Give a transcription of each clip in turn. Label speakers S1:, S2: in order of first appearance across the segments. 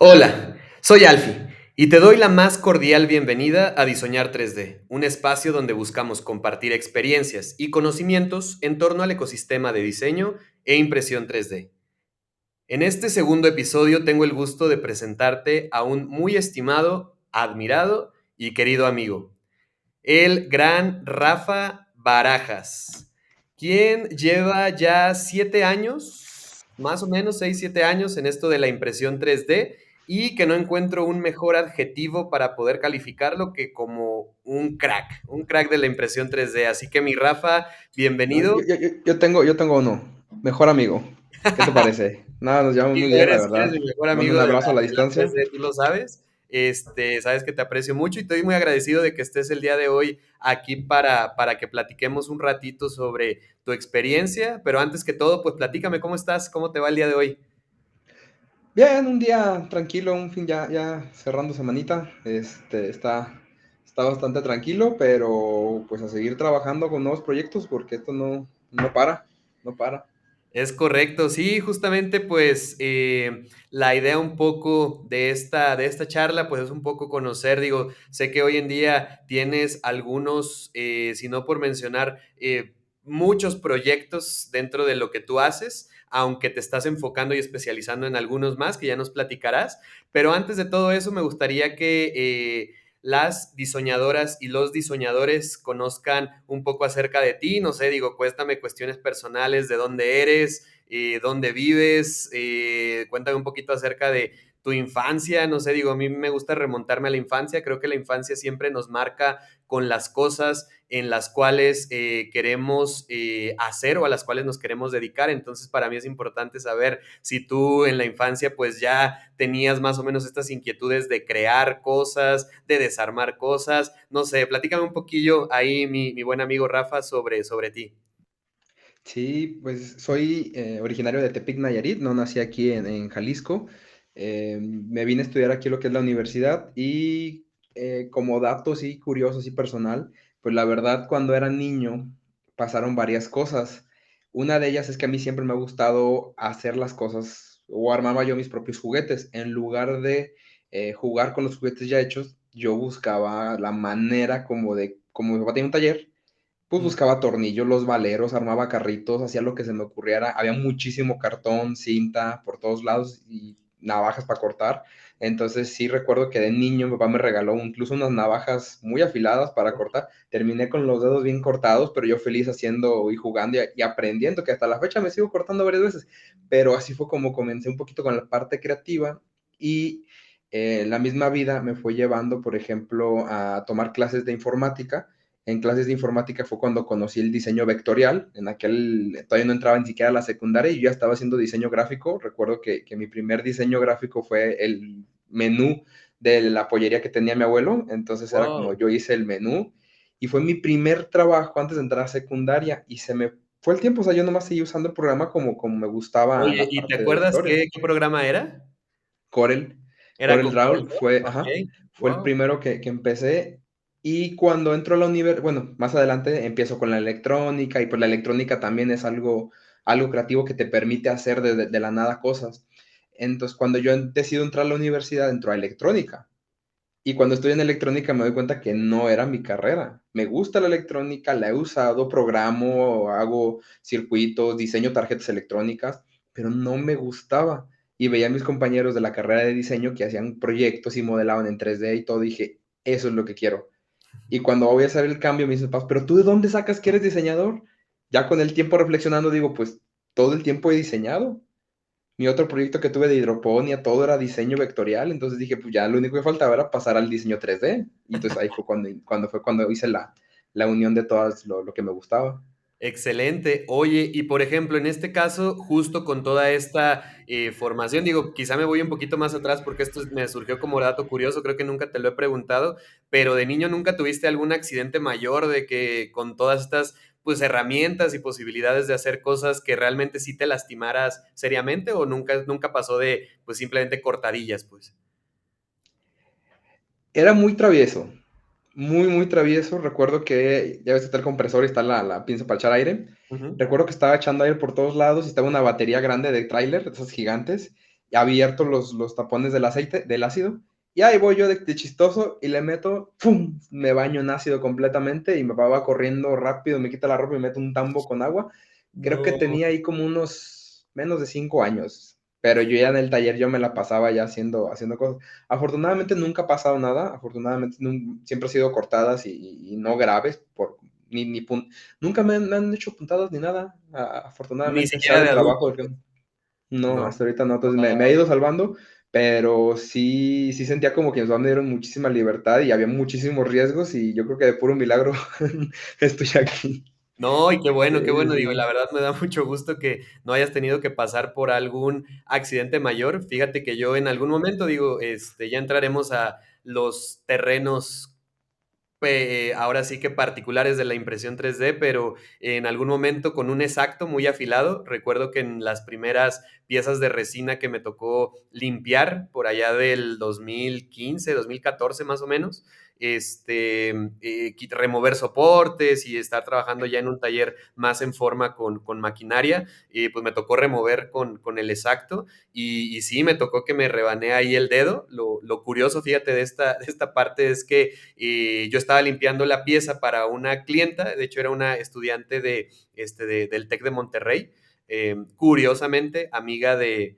S1: Hola, soy Alfie y te doy la más cordial bienvenida a Diseñar 3D, un espacio donde buscamos compartir experiencias y conocimientos en torno al ecosistema de diseño e impresión 3D. En este segundo episodio tengo el gusto de presentarte a un muy estimado, admirado y querido amigo, el gran Rafa Barajas, quien lleva ya 7 años, más o menos 6, 7 años en esto de la impresión 3D y que no encuentro un mejor adjetivo para poder calificarlo que como un crack de la impresión 3D. Así que mi Rafa,
S2: No,
S1: bienvenido.
S2: yo tengo uno, mejor amigo. ¿Qué te parece? Nada, nos llevamos muy
S1: Digo,
S2: bien, la
S1: eres mi
S2: verdad.
S1: mejor
S2: Mando
S1: amigo
S2: un
S1: de
S2: abrazo a la
S1: de la
S2: distancia.
S1: 3D, tú lo sabes. Sabes que te aprecio mucho y estoy muy agradecido de que estés el día de hoy aquí para que platiquemos un ratito sobre tu experiencia. Pero antes que todo, pues platícame cómo estás, cómo te va el día de hoy.
S2: Bien, un día tranquilo, un fin ya cerrando semanita. Está bastante tranquilo, pero pues a seguir trabajando con nuevos proyectos porque esto no para, no para.
S1: Es correcto, sí, justamente pues la idea un poco de esta charla pues es un poco conocer, digo, sé que hoy en día tienes algunos, si no por mencionar, muchos proyectos dentro de lo que tú haces, aunque te estás enfocando y especializando en algunos más que ya nos platicarás, pero antes de todo eso me gustaría que las diseñadoras y los diseñadores conozcan un poco acerca de ti, no sé, digo, cuéntame cuestiones personales, de dónde eres, dónde vives, cuéntame un poquito acerca de tu infancia, no sé, digo, a mí me gusta remontarme a la infancia, creo que la infancia siempre nos marca con las cosas en las cuales queremos hacer o a las cuales nos queremos dedicar, entonces para mí es importante saber si tú en la infancia pues ya tenías más o menos estas inquietudes de crear cosas, de desarmar cosas, no sé, platícame un poquillo ahí, mi buen amigo Rafa, sobre ti.
S2: Sí, pues soy originario de Tepic, Nayarit, no nací aquí en Jalisco. Me vine a estudiar aquí lo que es la universidad y como dato sí curioso, sí personal, pues la verdad cuando era niño pasaron varias cosas. Una de ellas es que a mí siempre me ha gustado hacer las cosas o armaba yo mis propios juguetes. En lugar de jugar con los juguetes ya hechos, yo buscaba la manera como mi papá tenía un taller, pues
S1: Mm.
S2: buscaba tornillos, los valeros, armaba carritos, hacía lo que se me ocurriera. Había muchísimo cartón, cinta por todos lados y navajas para cortar. Entonces sí recuerdo que de niño mi papá me regaló incluso unas navajas muy afiladas para cortar. Terminé con los dedos bien cortados, pero yo feliz haciendo y jugando y aprendiendo, que hasta la fecha me sigo cortando varias veces. Pero así fue como comencé un poquito con la parte creativa y la misma vida me fue llevando, por ejemplo, a tomar clases de informática. En clases de informática fue cuando conocí el diseño vectorial. En aquel todavía no entraba ni siquiera a la secundaria y yo ya estaba haciendo diseño gráfico. Recuerdo que mi primer diseño gráfico fue el menú de la pollería que tenía mi abuelo. Entonces era como
S1: Wow.
S2: yo hice el menú y fue mi primer trabajo antes de entrar a secundaria y se me fue el tiempo. O sea, yo nomás seguí usando el programa como me gustaba
S1: Oye,
S2: la
S1: ¿y te
S2: parte de la
S1: acuerdas
S2: historia.
S1: qué programa era?
S2: Corel,
S1: Era
S2: Corel
S1: con Corel,
S2: Draw fue,
S1: ¿no? Ok,
S2: ajá, fue el
S1: wow.
S2: primero que empecé. Y cuando entro a la universidad, bueno, más adelante empiezo con la electrónica y pues la electrónica también es algo creativo que te permite hacer de la nada cosas. Entonces, cuando yo decido entrar a la universidad, entro a electrónica. Y cuando estoy en electrónica me doy cuenta que no era mi carrera. Me gusta la electrónica, la he usado, programo, hago circuitos, diseño tarjetas electrónicas, pero no me gustaba. Y veía a mis compañeros de la carrera de diseño que hacían proyectos y modelaban en 3D y todo, dije, eso es lo que quiero. Y cuando voy a hacer el cambio, me dicen, pero ¿tú de dónde sacas que eres diseñador? Ya con el tiempo reflexionando, digo, pues todo el tiempo he diseñado. Mi otro proyecto que tuve de hidroponía, todo era diseño vectorial, entonces dije, pues ya lo único que faltaba era pasar al diseño 3D. Y entonces ahí fue cuando hice la unión de todas lo que me gustaba.
S1: Excelente. Oye, y por ejemplo, en este caso, justo con toda esta formación, digo, quizá me voy un poquito más atrás porque esto me surgió como dato curioso, creo que nunca te lo he preguntado, pero de niño nunca tuviste algún accidente mayor de que con todas estas pues herramientas y posibilidades de hacer cosas que realmente sí te lastimaras seriamente o nunca pasó de pues simplemente cortadillas, pues.
S2: Era muy travieso, muy travieso. Recuerdo que ya ves que está el compresor y está la pinza para echar aire.
S1: Ujú.
S2: Recuerdo que estaba echando aire por todos lados y estaba una batería grande de tráiler, de esas gigantes. abierto los tapones del aceite, del ácido, y ahí voy yo de chistoso y le meto, ¡pum! Me baño en ácido completamente y me va corriendo rápido, me quita la ropa y me meto un tambo con agua. Creo que
S1: No.
S2: tenía ahí como unos menos de 5 años, pero yo ya en el taller yo me la pasaba ya haciendo cosas. Afortunadamente nunca ha pasado nada, afortunadamente siempre ha sido cortadas y no graves, ni nunca me han hecho puntadas ni nada,
S1: Ni
S2: afortunadamente sea
S1: siquiera
S2: del
S1: de
S2: trabajo.
S1: adulto, pues.
S2: No,
S1: No.
S2: hasta ahorita no, entonces me he ido salvando, pero sí sentía como que mis papás me dieron muchísima libertad y había muchísimos riesgos y yo creo que de puro milagro estoy aquí.
S1: No, y
S2: Sí,
S1: qué bueno, digo,
S2: sí.
S1: la verdad me da mucho gusto que no hayas tenido que pasar por algún accidente mayor. Fíjate que yo en algún momento, digo, ya entraremos a los terrenos ahora sí que particulares de la impresión 3D, pero en algún momento con un exacto muy afilado, recuerdo que en las primeras piezas de resina que me tocó limpiar por allá del 2015, 2014 más o menos, remover soportes y estar trabajando ya en un taller más en forma con maquinaria, pues me tocó remover con el exacto y sí, me tocó que me rebané ahí el dedo. Lo curioso, fíjate, de esta parte es que yo estaba limpiando la pieza para una clienta, de hecho era una estudiante del TEC de Monterrey, curiosamente, amiga de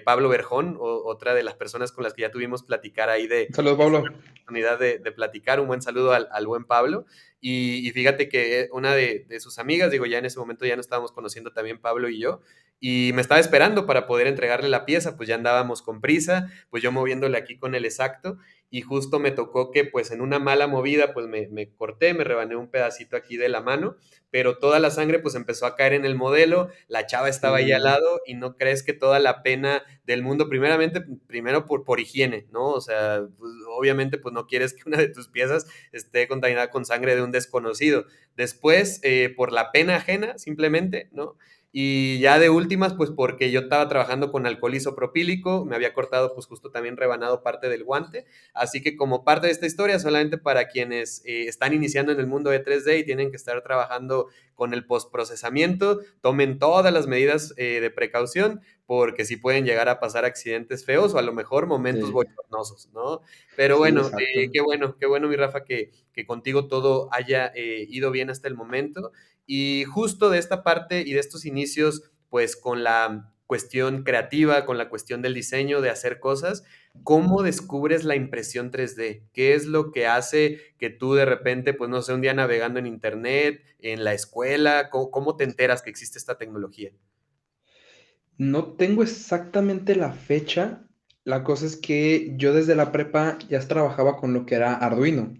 S1: Pablo Berjón, otra de las personas con las que ya tuvimos platicar ahí
S2: Saludos, Pablo.
S1: oportunidad de platicar. Un buen saludo al buen Pablo. Y fíjate que una de sus amigas, digo, ya en ese momento ya nos estábamos conociendo también Pablo y yo, y me estaba esperando para poder entregarle la pieza, pues ya andábamos con prisa, pues yo moviéndole aquí con el exacto, y justo me tocó que pues en una mala movida pues me corté, me rebané un pedacito aquí de la mano, pero toda la sangre pues empezó a caer en el modelo, la chava estaba ahí al
S2: Sí,
S1: lado y no crees que toda la pena del mundo, primero por higiene, ¿no? O sea, pues, obviamente pues no quieres que una de tus piezas esté contaminada con sangre de un desconocido. Después, por la pena ajena, simplemente, ¿no? Y ya de últimas, pues porque yo estaba trabajando con alcohol isopropílico, me había cortado pues justo también rebanado parte del guante, así que como parte de esta historia, solamente para quienes están iniciando en el mundo de 3D y tienen que estar trabajando con el postprocesamiento, tomen todas las medidas de precaución, porque sí pueden llegar a pasar accidentes feos o a lo mejor momentos
S2: sí,
S1: bochornosos, ¿no? Pero
S2: sí,
S1: bueno,
S2: exacto.
S1: qué bueno, mi Rafa, que contigo todo haya ido bien hasta el momento. Y justo de esta parte y de estos inicios, pues con la cuestión creativa, con la cuestión del diseño, de hacer cosas, ¿cómo descubres la impresión 3D? ¿Qué es lo que hace que tú de repente, pues no sé, un día navegando en internet, en la escuela, cómo te enteras que existe esta tecnología?
S2: No tengo exactamente la fecha. La cosa es que yo desde la prepa ya trabajaba con lo que era Arduino.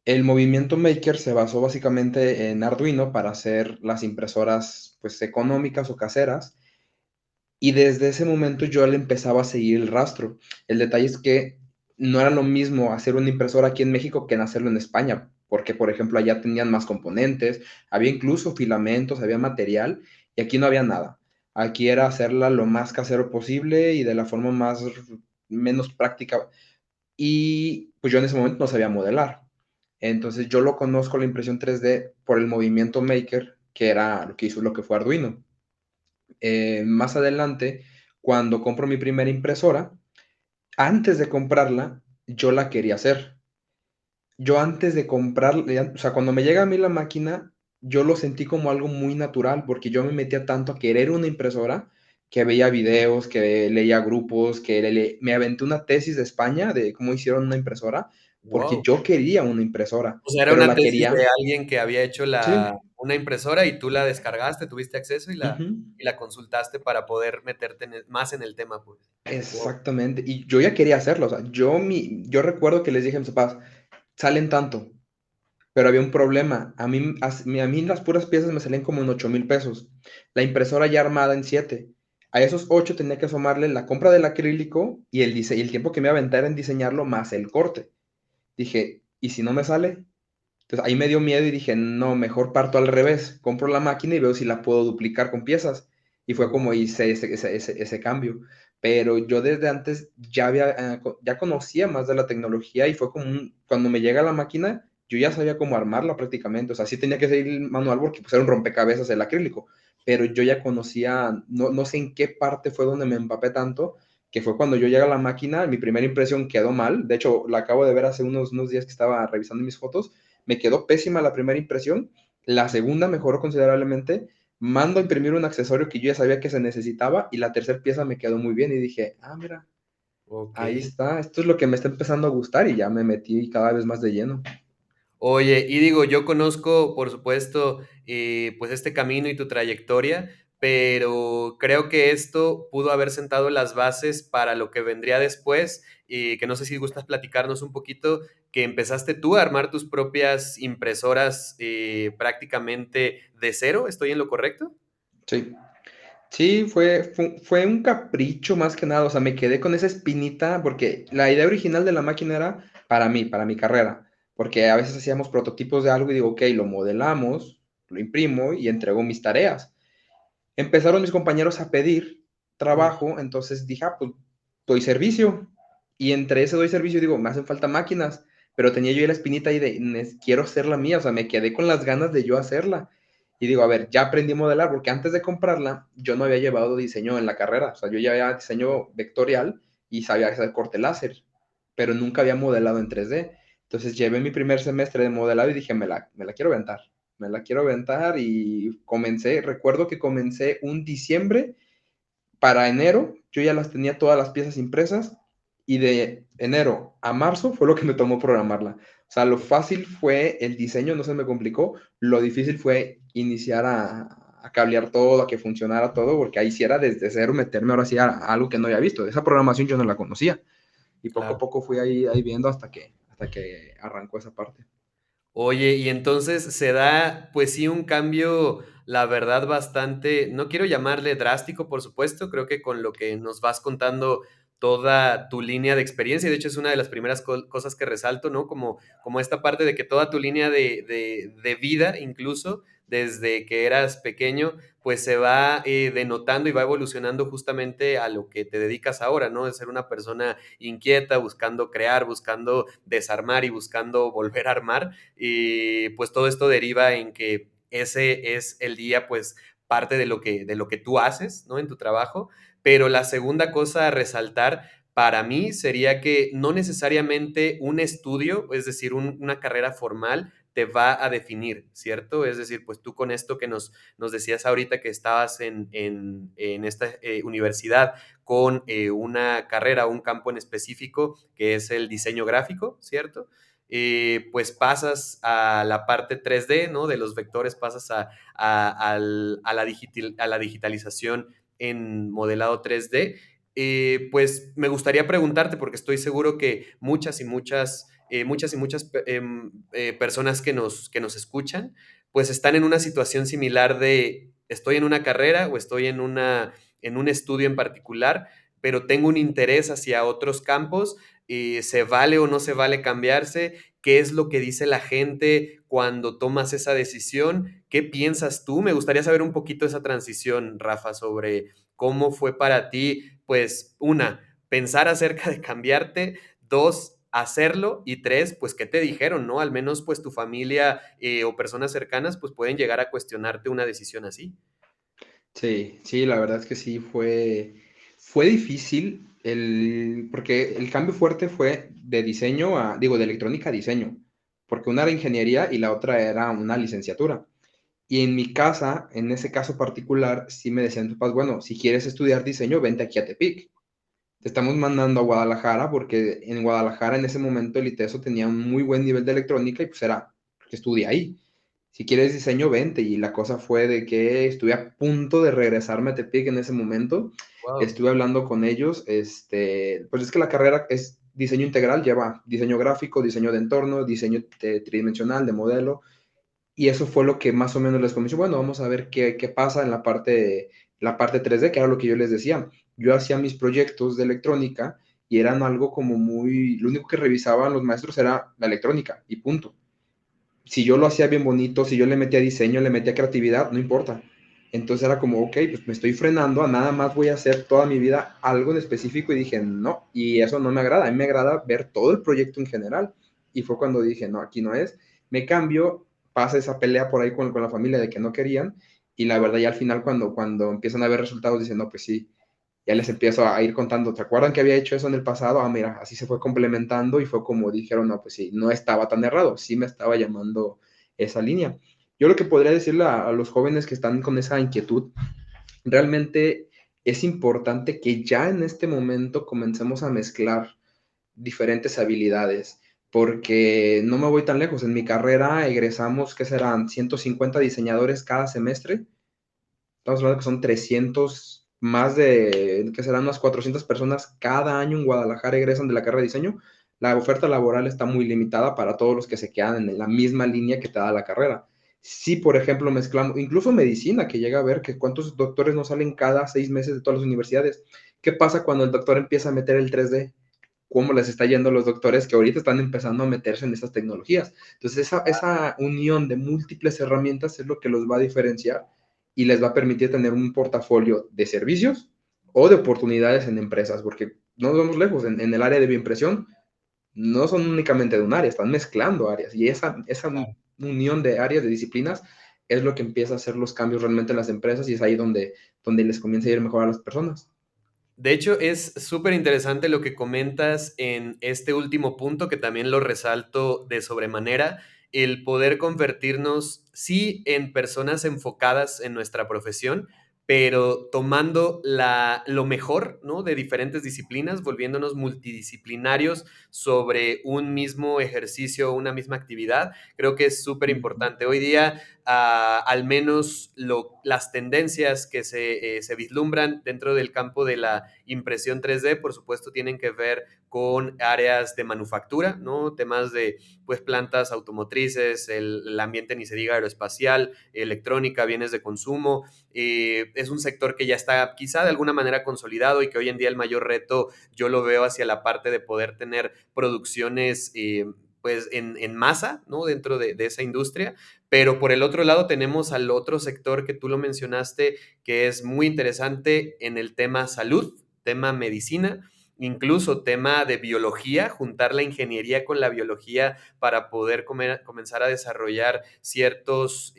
S2: El movimiento Maker se basó básicamente en Arduino para hacer las impresoras pues económicas o caseras y desde ese momento yo le empezaba a seguir el rastro. El detalle es que no era lo mismo hacer una impresora aquí en México que en hacerlo en España, porque por ejemplo allá tenían más componentes, había incluso filamentos, había material y aquí no había nada. Aquí era hacerla lo más casero posible y de la forma más menos práctica. Y pues yo en ese momento no sabía modelar. Entonces yo lo conozco la impresión 3D por el movimiento Maker, que era lo que hizo lo que fue Arduino. Más adelante, cuando compro mi primera impresora, antes de comprarla, yo la quería hacer. Yo antes de comprarla, o sea, cuando me llega a mí la máquina, yo lo sentí como algo muy natural, porque yo me metía tanto a querer una impresora, que veía videos, que leía grupos, me aventé una tesis de España de cómo hicieron una impresora, porque
S1: Wow.
S2: yo quería una impresora,
S1: O sea, era
S2: pero
S1: una
S2: la
S1: tesis de
S2: quería.
S1: alguien que había hecho
S2: Sí.
S1: una impresora y tú la descargaste, tuviste acceso
S2: Ujú.
S1: y la consultaste para poder meterte más en el tema, pues. Wow.
S2: Exactamente. Y yo ya quería hacerlo. O sea, yo recuerdo que les dije a mis papás, salen tanto, pero había un problema. A mí las puras piezas me salían como en 8,000 pesos. La impresora ya armada en 7. A esos 8 tenía que sumarle la compra del acrílico y y el tiempo que me iba a aventar en diseñarlo más el corte. Dije, ¿y si no me sale? Entonces ahí me dio miedo y dije, no, mejor parto al revés. Compro la máquina y veo si la puedo duplicar con piezas. Y fue como
S1: Oh.
S2: hice ese cambio. Pero yo desde antes ya conocía más de la tecnología y fue como cuando me llega la máquina, yo ya sabía cómo armarla prácticamente. O sea, sí tenía que seguir el manual porque pues, era un rompecabezas el acrílico. pero yo ya conocía, no sé en qué parte fue donde me empapé tanto, que fue cuando yo llegué a la máquina, mi primera impresión quedó mal, de hecho la acabo de ver hace unos días que estaba revisando mis fotos, me quedó pésima la primera impresión, la segunda mejoró considerablemente, mando a imprimir un accesorio que yo ya sabía que se necesitaba y la tercera pieza me quedó muy bien y dije, ah, mira,
S1: Ok.
S2: ahí está, esto es lo que me está empezando a gustar y ya me metí cada vez más de lleno.
S1: Oye, y digo, yo conozco, por supuesto, pues este camino y tu trayectoria, pero creo que esto pudo haber sentado las bases para lo que vendría después, y que no sé si gustas platicarnos un poquito, que empezaste tú a armar tus propias impresoras prácticamente de cero, ¿estoy en lo correcto?
S2: Sí. Sí, fue un capricho más que nada, o sea, me quedé con esa espinita porque la idea original de la máquina era para mí, para mi carrera, porque a veces hacíamos prototipos de algo y digo, ok, lo modelamos, lo imprimo y entrego mis tareas. Empezaron mis compañeros a pedir
S1: Ujú,
S2: trabajo, entonces dije, ah, pues doy servicio. Y entre ese doy servicio digo, me hacen falta máquinas, pero tenía yo ahí la espinita ahí de, quiero hacer la mía, o sea, me quedé con las ganas de yo hacerla. Y digo, a ver, ya aprendí a modelar, porque antes de comprarla, yo no había llevado diseño en la carrera, o sea, yo ya había diseño vectorial y sabía hacer corte láser, pero nunca había modelado en 3D. Entonces llevé mi primer semestre de modelado y dije, me la quiero aventar, me la quiero aventar y comencé, recuerdo que comencé un diciembre, para enero yo ya las tenía todas las piezas impresas y de enero a marzo fue lo que me tomó programarla. O sea, lo fácil fue el diseño, no se me complicó, lo difícil fue iniciar a cablear todo, a que funcionara todo, porque ahí sí era desde cero meterme ahora sí a algo que no había visto. Esa programación yo no la conocía y poco a
S1: claro.
S2: poco fui ahí viendo hasta que arrancó esa parte.
S1: Oye, y entonces se da, pues sí, un cambio, la verdad, bastante, no quiero llamarle drástico, por supuesto, creo que con lo que nos vas contando toda tu línea de experiencia, y de hecho es una de las primeras cosas que resalto, ¿no? Como esta parte de que toda tu línea de vida, incluso desde que eras pequeño, pues se va denotando y va evolucionando justamente a lo que te dedicas ahora, ¿no? De ser una persona inquieta, buscando crear, buscando desarmar y buscando volver a armar. Y pues todo esto deriva en que ese es el día, pues parte de lo que tú haces, ¿no? En tu trabajo. Pero la segunda cosa a resaltar para mí sería que no necesariamente un estudio, es decir, una carrera formal, te va a definir, ¿cierto? Es decir, pues tú con esto que nos decías ahorita que estabas en esta universidad con una carrera, un campo en específico, que es el diseño gráfico, ¿cierto? Pues pasas a la parte 3D, ¿no? De los vectores pasas a la digitalización en modelado 3D. Pues me gustaría preguntarte, porque estoy seguro que muchas y muchas personas que nos escuchan, pues están en una situación similar de estoy en una carrera o estoy en un estudio en particular, pero tengo un interés hacia otros campos, se vale o no se vale cambiarse, qué es lo que dice la gente cuando tomas esa decisión, qué piensas tú. Me gustaría saber un poquito esa transición, Rafa, sobre cómo fue para ti, pues, una, pensar acerca de cambiarte, dos, hacerlo y tres, pues, ¿qué te dijeron, no? Al menos, pues, tu familia o personas cercanas, pues, pueden llegar a cuestionarte una decisión así.
S2: Sí, sí, la verdad es que sí, fue difícil porque el cambio fuerte fue de diseño digo, de electrónica a diseño, porque una era ingeniería y la otra era una licenciatura. Y en mi casa, en ese caso particular, sí me decían, papás, bueno, si quieres estudiar diseño, vente aquí a Tepic. Te estamos mandando a Guadalajara porque en Guadalajara en ese momento el ITESO tenía un muy buen nivel de electrónica y pues era que estudia ahí. Si quieres diseño, vente. Y la cosa fue de que estuve a punto de regresarme a Tepic en ese momento.
S1: Wow,
S2: Estuve hablando con ellos. Pues es que la carrera es diseño integral, lleva diseño gráfico, diseño de entorno, diseño tridimensional, de modelo. Y eso fue lo que más o menos les convenció. Bueno, vamos a ver qué pasa en la parte 3D, que era lo que yo les decía. Yo hacía mis proyectos de electrónica y eran algo como muy, lo único que revisaban los maestros era la electrónica y punto. Si yo lo hacía bien bonito, si yo le metía diseño, le metía creatividad, no importa. Entonces era como, ok, pues me estoy frenando, a nada más voy a hacer toda mi vida algo en específico y dije, no, y eso no me agrada, a mí me agrada ver todo el proyecto en general. Y fue cuando dije, no, aquí no es, me cambio, pasa esa pelea por ahí con la familia de que no querían Y la verdad, ya al final, cuando empiezan a ver resultados, dicen, no, pues sí, ya les empiezo a ir contando, ¿te acuerdan que había hecho eso en el pasado? Ah, mira, así se fue complementando y fue como dijeron, no, pues sí, no estaba tan errado, sí me estaba llamando esa línea. Yo lo que podría decirle a los jóvenes que están con esa inquietud, realmente es importante que ya en este momento comencemos a mezclar diferentes habilidades, porque no me voy tan lejos. En mi carrera egresamos, ¿qué serán? 150 diseñadores cada semestre. Estamos hablando que son 300, más de, que serán unas 400 personas cada año en Guadalajara egresan de la carrera de diseño. La oferta laboral está muy limitada para todos los que se quedan en la misma línea que te da la carrera. Si, por ejemplo, mezclamos, incluso medicina, que llega a ver que cuántos doctores no salen cada 6 meses de todas las universidades. ¿Qué pasa cuando el doctor empieza a meter el 3D? ¿Cómo les está yendo a los doctores que ahorita están empezando a meterse en esas tecnologías? Entonces, esa unión de múltiples herramientas es lo que los va a diferenciar y les va a permitir tener un portafolio de servicios o de oportunidades en empresas, porque no nos vamos lejos, en el área de bioimpresión no son únicamente de un área, están mezclando áreas y esa unión de áreas, de disciplinas, es lo que empieza a hacer los cambios realmente en las empresas y es ahí donde les comienza a ir mejor a las personas.
S1: De hecho, es súper interesante lo que comentas en este último punto, que también lo resalto de sobremanera, el poder convertirnos, sí, en personas enfocadas en nuestra profesión, pero tomando lo mejor, ¿no? De diferentes disciplinas, volviéndonos multidisciplinarios sobre un mismo ejercicio, una misma actividad. Creo que es súper
S2: Ujú.
S1: importante. Hoy día, al menos las tendencias que se vislumbran dentro del campo de la impresión 3D, por supuesto, tienen que ver con áreas de manufactura, ¿no? Temas de, pues, plantas automotrices, el ambiente, ni se diga, aeroespacial, electrónica, bienes de consumo. Es un sector que ya está quizá de alguna manera consolidado y que hoy en día el mayor reto yo lo veo hacia la parte de poder tener producciones pues en masa, ¿no? Dentro de esa industria. Pero por el otro lado tenemos al otro sector que tú lo mencionaste, que es muy interesante en el tema salud, tema medicina, incluso tema de biología, juntar la ingeniería con la biología para poder comenzar a desarrollar ciertos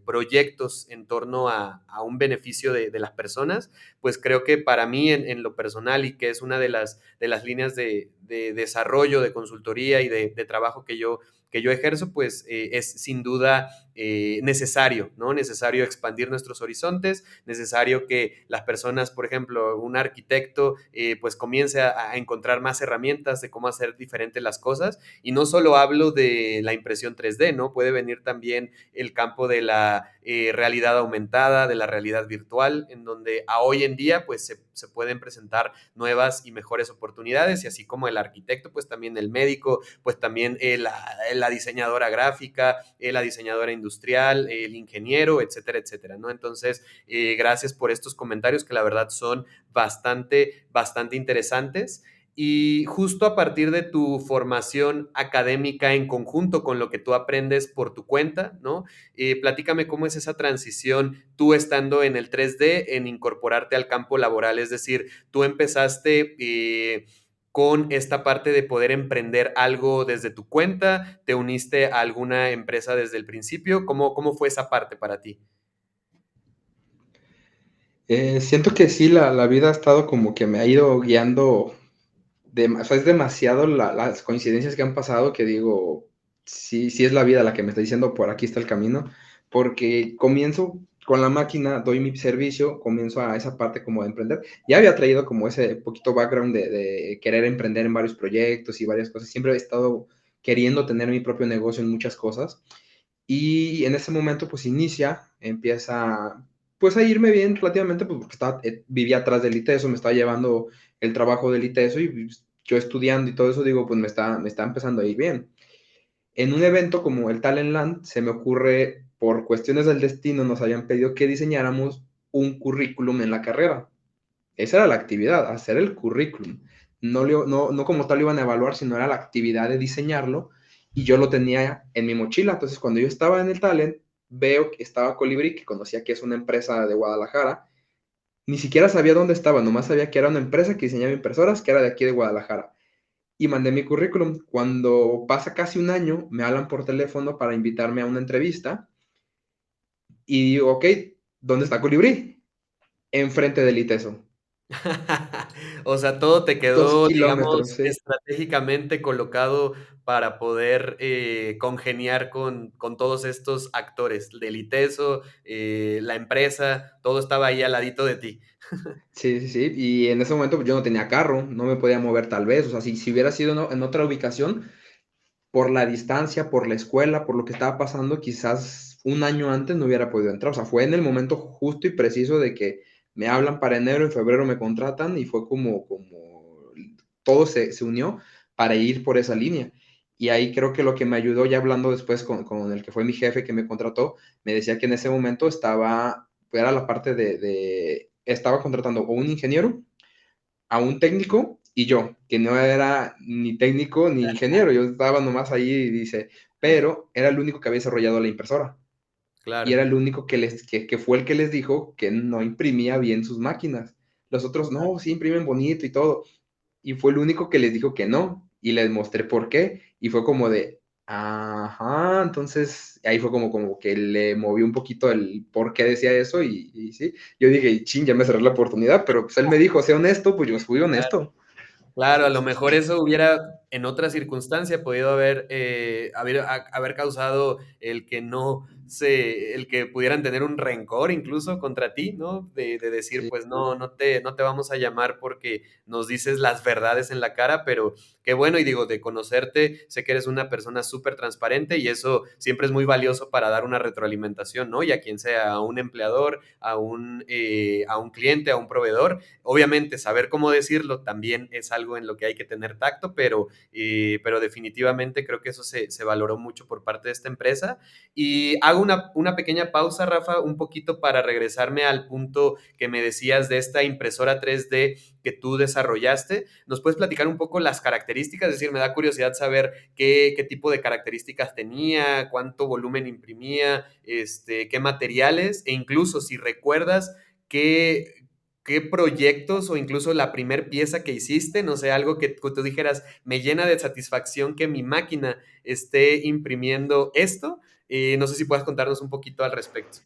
S1: proyectos en torno a un beneficio de, las personas, pues creo que para mí en lo personal y que es una de las líneas de desarrollo, de consultoría y de trabajo que yo ejerzo, pues es sin duda necesario, ¿no? Necesario expandir nuestros horizontes, necesario que las personas, por ejemplo, un arquitecto, pues comience a encontrar más herramientas de cómo hacer diferentes las cosas. Y no solo hablo de la impresión 3D, ¿no? Puede venir también el campo de la realidad aumentada, de la realidad virtual, en donde a hoy en día, pues se pueden presentar nuevas y mejores oportunidades, y así como el arquitecto, pues también el médico, pues también la diseñadora gráfica, la diseñadora industrial, el ingeniero, etcétera, etcétera, ¿no? Entonces, gracias por estos comentarios que la verdad son bastante, bastante interesantes. Y justo a partir de tu formación académica en conjunto con lo que tú aprendes por tu cuenta, ¿no? Platícame cómo es esa transición tú estando en el 3D en incorporarte al campo laboral. Es decir, tú empezaste con esta parte de poder emprender algo desde tu cuenta, te uniste a alguna empresa desde el principio. ¿Cómo fue esa parte para ti?
S2: Siento que sí, la vida ha estado como que me ha ido guiando, o sea, es demasiado las coincidencias que han pasado que digo, sí, sí es la vida la que me está diciendo por aquí está el camino, porque comienzo con la máquina, doy mi servicio, comienzo a esa parte como de emprender. Ya había traído como ese poquito background de querer emprender en varios proyectos y varias cosas, siempre he estado queriendo tener mi propio negocio en muchas cosas. Y en ese momento, pues empieza, pues a irme bien relativamente, pues porque vivía atrás del ITESO, me estaba llevando el trabajo del ITESO y pues, yo estudiando y todo eso, digo, pues me está empezando a ir bien. En un evento como el Talentland, se me ocurre, por cuestiones del destino, nos habían pedido que diseñáramos un currículum en la carrera. Esa era la actividad, hacer el currículum. No como tal lo iban a evaluar, sino era la actividad de diseñarlo y yo lo tenía en mi mochila. Entonces, cuando yo estaba en el Talent, veo que estaba Colibri, que conocía que es una empresa de Guadalajara. Ni siquiera sabía dónde estaba, nomás sabía que era una empresa que diseñaba impresoras, que era de aquí de Guadalajara. Y mandé mi currículum. Cuando pasa casi un año, me hablan por teléfono para invitarme a una entrevista y digo, ok, ¿Dónde está Colibrí? Enfrente del ITESO.
S1: O sea, todo te
S2: 2
S1: quedó,
S2: kilómetros,
S1: digamos,
S2: sí.
S1: estratégicamente colocado para poder, congeniar con todos estos actores, del ITESO, la empresa, todo estaba ahí al ladito de ti.
S2: Sí, sí, sí. Y en ese momento pues, yo no tenía carro, no me podía mover tal vez. O sea, si hubiera sido en otra ubicación, por la distancia, por la escuela, por lo que estaba pasando, quizás un año antes no hubiera podido entrar. O sea, fue en el momento justo y preciso de que me hablan para enero, en febrero me contratan y fue como todo se unió para ir por esa línea. Y ahí creo que lo que me ayudó, ya hablando después con el que fue mi jefe que me contrató, me decía que en ese momento era la parte estaba contratando o un ingeniero, a un técnico y yo, que no era ni técnico ni ingeniero, yo estaba nomás ahí y dice, pero era el único que había desarrollado la impresora y era
S1: Claro,
S2: el único que fue el que les dijo que no imprimía bien sus máquinas. Los otros, no, sí imprimen bonito y todo. Y fue el único que les dijo que no. Y les mostré por qué. Y fue como de, ajá, entonces ahí fue como que le movió un poquito el por qué decía eso. Y sí, yo dije, chin, ya me cerré la oportunidad. Pero pues él me dijo, sé honesto, pues yo fui honesto.
S1: claro, a lo mejor eso hubiera, en otra circunstancia, podido haber causado el que pudieran tener un rencor incluso contra ti, ¿no? De decir,
S2: Sí,
S1: pues no te vamos a llamar porque nos dices las verdades en la cara, pero qué bueno, y digo, de conocerte, sé que eres una persona súper transparente y eso siempre es muy valioso para dar una retroalimentación, ¿no? Y a quien sea, a un empleador, a un cliente, a un proveedor. Obviamente, saber cómo decirlo también es algo en lo que hay que tener tacto, pero definitivamente creo que eso se valoró mucho por parte de esta empresa. Y hago una pequeña pausa, Rafa, un poquito para regresarme al punto que me decías de esta impresora 3D que tú desarrollaste. ¿Nos puedes platicar un poco las características? Es decir, me da curiosidad saber qué tipo de características tenía, cuánto volumen imprimía, qué materiales, e incluso si recuerdas qué proyectos o incluso la primer pieza que hiciste, no sé, algo que tú dijeras, me llena de satisfacción que mi máquina esté imprimiendo esto. No sé si puedas contarnos un poquito al respecto.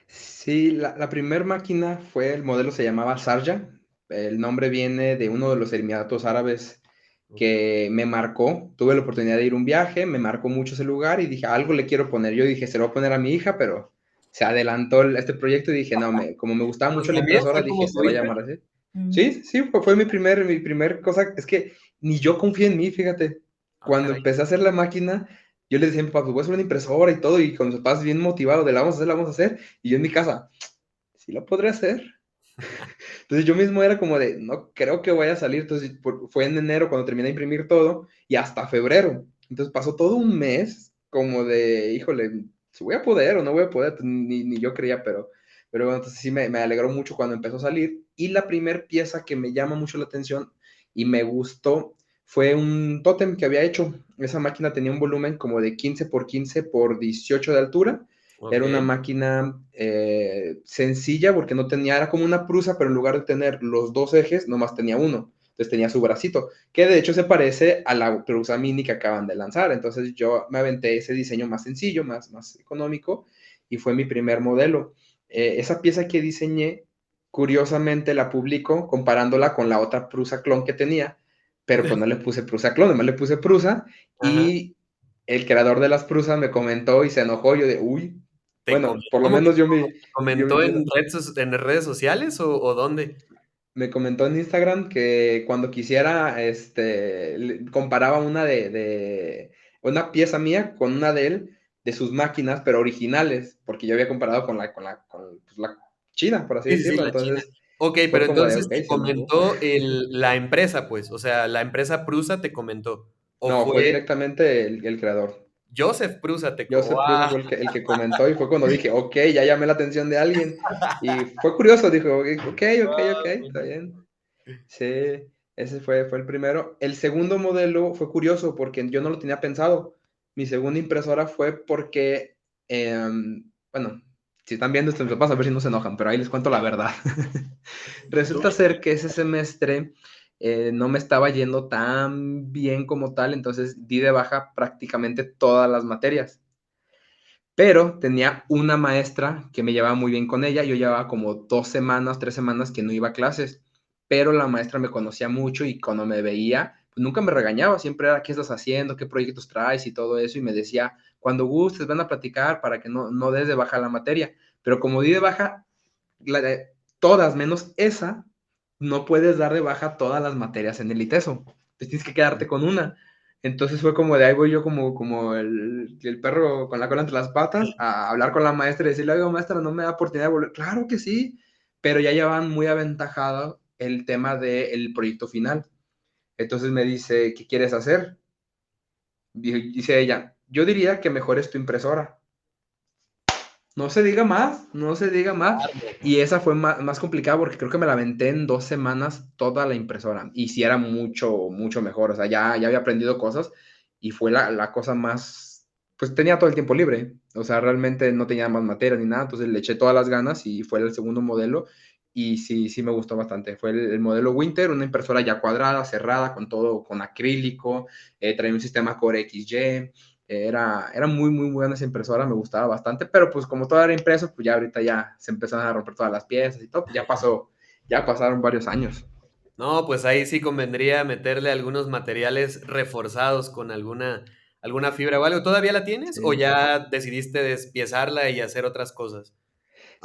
S2: sí, la primera máquina el modelo se llamaba Sarja. El nombre viene de uno de los Emiratos Árabes
S1: Ok.
S2: que me marcó. Tuve la oportunidad de ir un viaje, me marcó mucho ese lugar y dije, algo le quiero poner. Yo dije, se lo voy a poner a mi hija, pero se adelantó este proyecto y dije, no, como me gustaba
S1: Pues
S2: mucho la
S1: también
S2: impresora,
S1: fue como
S2: dije, se
S1: su
S2: va a
S1: hija.
S2: llamar así.
S1: Mm.
S2: Sí, sí, fue mi primer cosa. Es que ni yo confié en mí, fíjate.
S1: Ah,
S2: Cuando
S1: caray.
S2: empecé a hacer la máquina, yo le decía a mi papá, pues voy a hacer una impresora y todo, y con mis papás bien motivados de la vamos a hacer, la vamos a hacer. Y yo en mi casa, sí la podré hacer. Entonces yo mismo era como de, no creo que vaya a salir. Entonces fue en enero cuando terminé de imprimir todo y hasta febrero. Entonces pasó todo un mes como de, híjole, si voy a poder o no voy a poder, pues, ni yo creía, pero bueno, entonces sí me alegró mucho cuando empezó a salir. Y la primer pieza que me llama mucho la atención y me gustó fue un tótem que había hecho. Esa máquina tenía un volumen como de 15 por 15 por 18 de altura.
S1: Ok,
S2: Era una máquina sencilla porque no tenía, era como una prusa, pero en lugar de tener los dos ejes, nomás tenía uno. Entonces tenía su bracito, que de hecho se parece a la prusa mini que acaban de lanzar. Entonces yo me aventé ese diseño más sencillo, más económico, y fue mi primer modelo. Esa pieza que diseñé, curiosamente la publico comparándola con la otra prusa clon que tenía, pero pues no le puse prusa clon, nomás le puse prusa,
S1: ajá.
S2: y el creador de las prusas me comentó y se enojó. Yo de, uy, bueno, por lo
S1: ¿Cómo que
S2: menos
S1: te comentó
S2: yo
S1: en redes sociales o dónde?
S2: me comentó en Instagram que cuando quisiera, comparaba una pieza mía con una de él, de sus máquinas, pero originales, porque yo había comparado pues, la china, por así
S1: Sí, sí, sí,
S2: decirlo.
S1: la China.
S2: Entonces
S1: Ok,
S2: fue
S1: pero
S2: como de,
S1: entonces
S2: ok,
S1: te
S2: se enojó.
S1: comentó la empresa, pues, o sea, la empresa Prusa te comentó. O
S2: No, fue
S1: fue
S2: directamente el creador.
S1: Joseph Prusa,
S2: Joseph Prusa fue el que comentó y fue cuando dije, ok, ya llamé la atención de alguien. Y fue curioso, dijo, ok, ok, ok, está bien. Sí, ese fue el primero. El segundo modelo fue curioso porque yo no lo tenía pensado. Mi segunda impresora fue porque, bueno, si están viendo esto, mis papás a ver si no se enojan, pero ahí les cuento la verdad.
S1: Tú
S2: Resulta ser que ese semestre no me estaba yendo tan bien como tal, entonces di de baja prácticamente todas las materias. pero tenía una maestra que me llevaba muy bien con ella. Yo llevaba como 2 semanas, 3 semanas que no iba a clases, pero la maestra me conocía mucho y cuando me veía, pues nunca me regañaba, siempre era qué estás haciendo, qué proyectos traes y todo eso, y me decía, cuando gustes, ven a platicar para que no des de baja la materia. Pero como di de baja todas menos esa, no puedes dar de baja todas las materias en el ITESO. Pues tienes que quedarte con una. Entonces fue como de ahí voy yo como el perro con la cola entre las patas a hablar con la maestra y decirle, oiga, maestra, no me da oportunidad de volver. Claro que sí, pero ya llevan muy aventajado el tema del proyecto final. Entonces me dice, ¿qué quieres hacer? Dice ella, yo diría que mejores tu impresora. No se diga más, no se diga más. Y esa fue más complicada porque creo que me la aventé en 2 semanas toda la impresora. Y sí era mucho, mucho mejor. O sea, ya había aprendido cosas y fue la cosa más, pues tenía todo el tiempo libre. O sea, realmente no tenía más materia ni nada. Entonces le eché todas las ganas y fue el segundo modelo. Y sí, sí me gustó bastante. Fue el modelo Winter, una impresora ya cuadrada, cerrada, con todo, con acrílico. Traía un sistema Core XY. Era muy, muy buena esa impresora, me gustaba bastante, pero pues como todo era impreso, pues ya ahorita ya se empezaron a romper todas las piezas y todo, pues ya pasaron varios años.
S1: No, pues ahí sí convendría meterle algunos materiales reforzados con alguna fibra o algo. ¿Todavía la tienes o
S2: Sí.
S1: ya decidiste despiezarla y hacer otras cosas?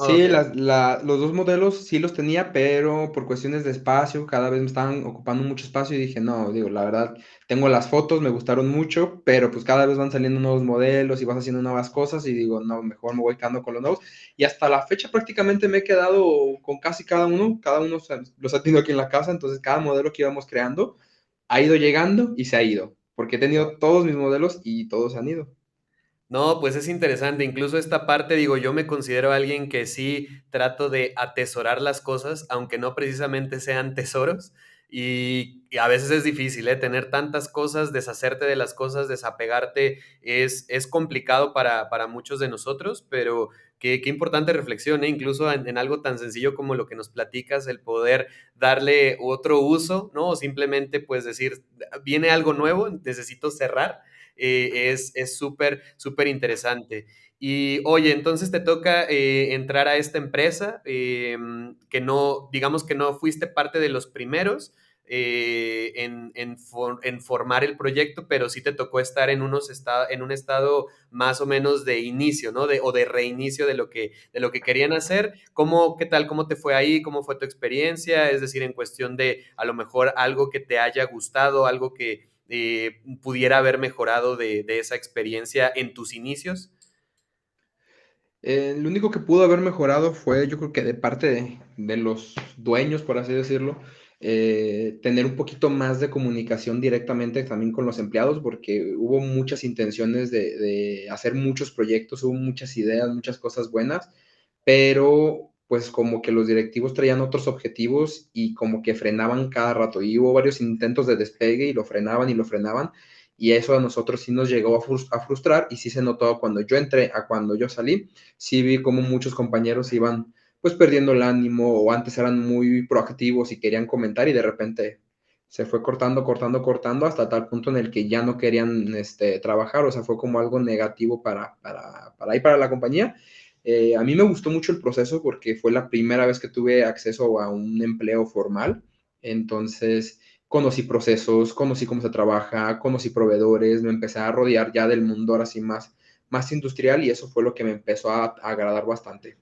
S2: Sí,
S1: Okey.
S2: los dos modelos sí los tenía, pero por cuestiones de espacio, cada vez me estaban ocupando mucho espacio y dije, no, digo, la verdad, tengo las fotos, me gustaron mucho, pero pues cada vez van saliendo nuevos modelos y vas haciendo nuevas cosas y digo, no, mejor me voy quedando con los nuevos. Y hasta la fecha prácticamente me he quedado con casi cada uno los ha tenido aquí en la casa, entonces cada modelo que íbamos creando ha ido llegando y se ha ido, porque he tenido todos mis modelos y todos han ido.
S1: No, pues es interesante. Incluso esta parte, digo, yo me considero alguien que sí trato de atesorar las cosas, aunque no precisamente sean tesoros. Y a veces es difícil, ¿eh? Tener tantas cosas, deshacerte de las cosas, desapegarte, es complicado para muchos de nosotros, pero qué importante reflexión, ¿eh? Incluso en algo tan sencillo como lo que nos platicas, el poder darle otro uso, ¿no? O simplemente, pues decir, viene algo nuevo, necesito cerrar es súper, súper interesante. Y oye, entonces te toca entrar a esta empresa que no, digamos que no fuiste parte de los primeros en formar el proyecto, pero sí te tocó estar en un estado más o menos de inicio, ¿no? O de reinicio de lo que querían hacer. ¿Qué tal? ¿Cómo te fue ahí? ¿Cómo fue tu experiencia? Es decir, en cuestión de a lo mejor algo que te haya gustado, algo que pudiera haber mejorado de esa experiencia en tus inicios.
S2: Lo único que pudo haber mejorado fue, yo creo que de parte de los dueños, por así decirlo, tener un poquito más de comunicación directamente también con los empleados, porque hubo muchas intenciones de hacer muchos proyectos, hubo muchas ideas, muchas cosas buenas, pero pues como que los directivos traían otros objetivos y como que frenaban cada rato. Y hubo varios intentos de despegue y lo frenaban y lo frenaban. Y eso a nosotros sí nos llegó a frustrar y sí se notó cuando yo entré a cuando yo salí. Sí vi como muchos compañeros iban pues perdiendo el ánimo o antes eran muy proactivos y querían comentar y de repente se fue cortando, cortando, cortando hasta tal punto en el que ya no querían trabajar, o sea, fue como algo negativo para la compañía. A mí me gustó mucho el proceso porque fue la primera vez que tuve acceso a un empleo formal, entonces conocí procesos, conocí cómo se trabaja, conocí proveedores, me empecé a rodear ya del mundo ahora sí más industrial y eso fue lo que me empezó a agradar bastante.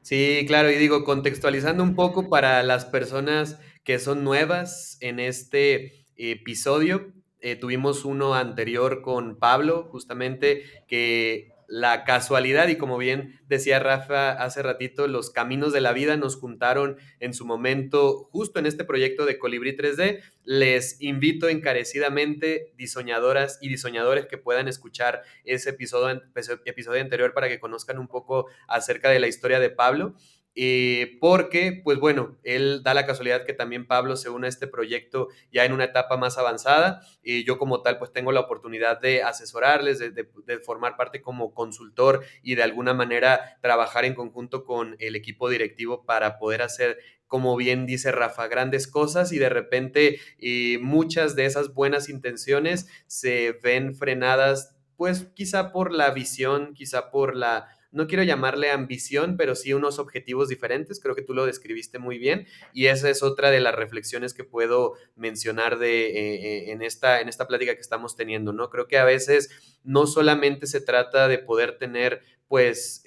S1: Sí, claro, y digo, contextualizando un poco para las personas que son nuevas en este episodio, tuvimos uno anterior con Pablo, justamente, que la casualidad, y como bien decía Rafa hace ratito, los caminos de la vida nos juntaron en su momento, justo en este proyecto de Colibrí 3D. Les invito encarecidamente, diseñadoras y diseñadores, que puedan escuchar ese episodio anterior para que conozcan un poco acerca de la historia de Pablo, porque, pues bueno, él da la casualidad que también Pablo se une a este proyecto ya en una etapa más avanzada, y yo como tal, pues tengo la oportunidad de asesorarles, de formar parte como consultor y de alguna manera trabajar en conjunto con el equipo directivo para poder hacer, como bien dice Rafa, grandes cosas, y de repente muchas de esas buenas intenciones se ven frenadas pues quizá por la visión, quizá por la, no quiero llamarle ambición, pero sí unos objetivos diferentes. Creo que tú lo describiste muy bien y esa es otra de las reflexiones que puedo mencionar en esta plática que estamos teniendo, ¿no? Creo que a veces no solamente se trata de poder tener, pues,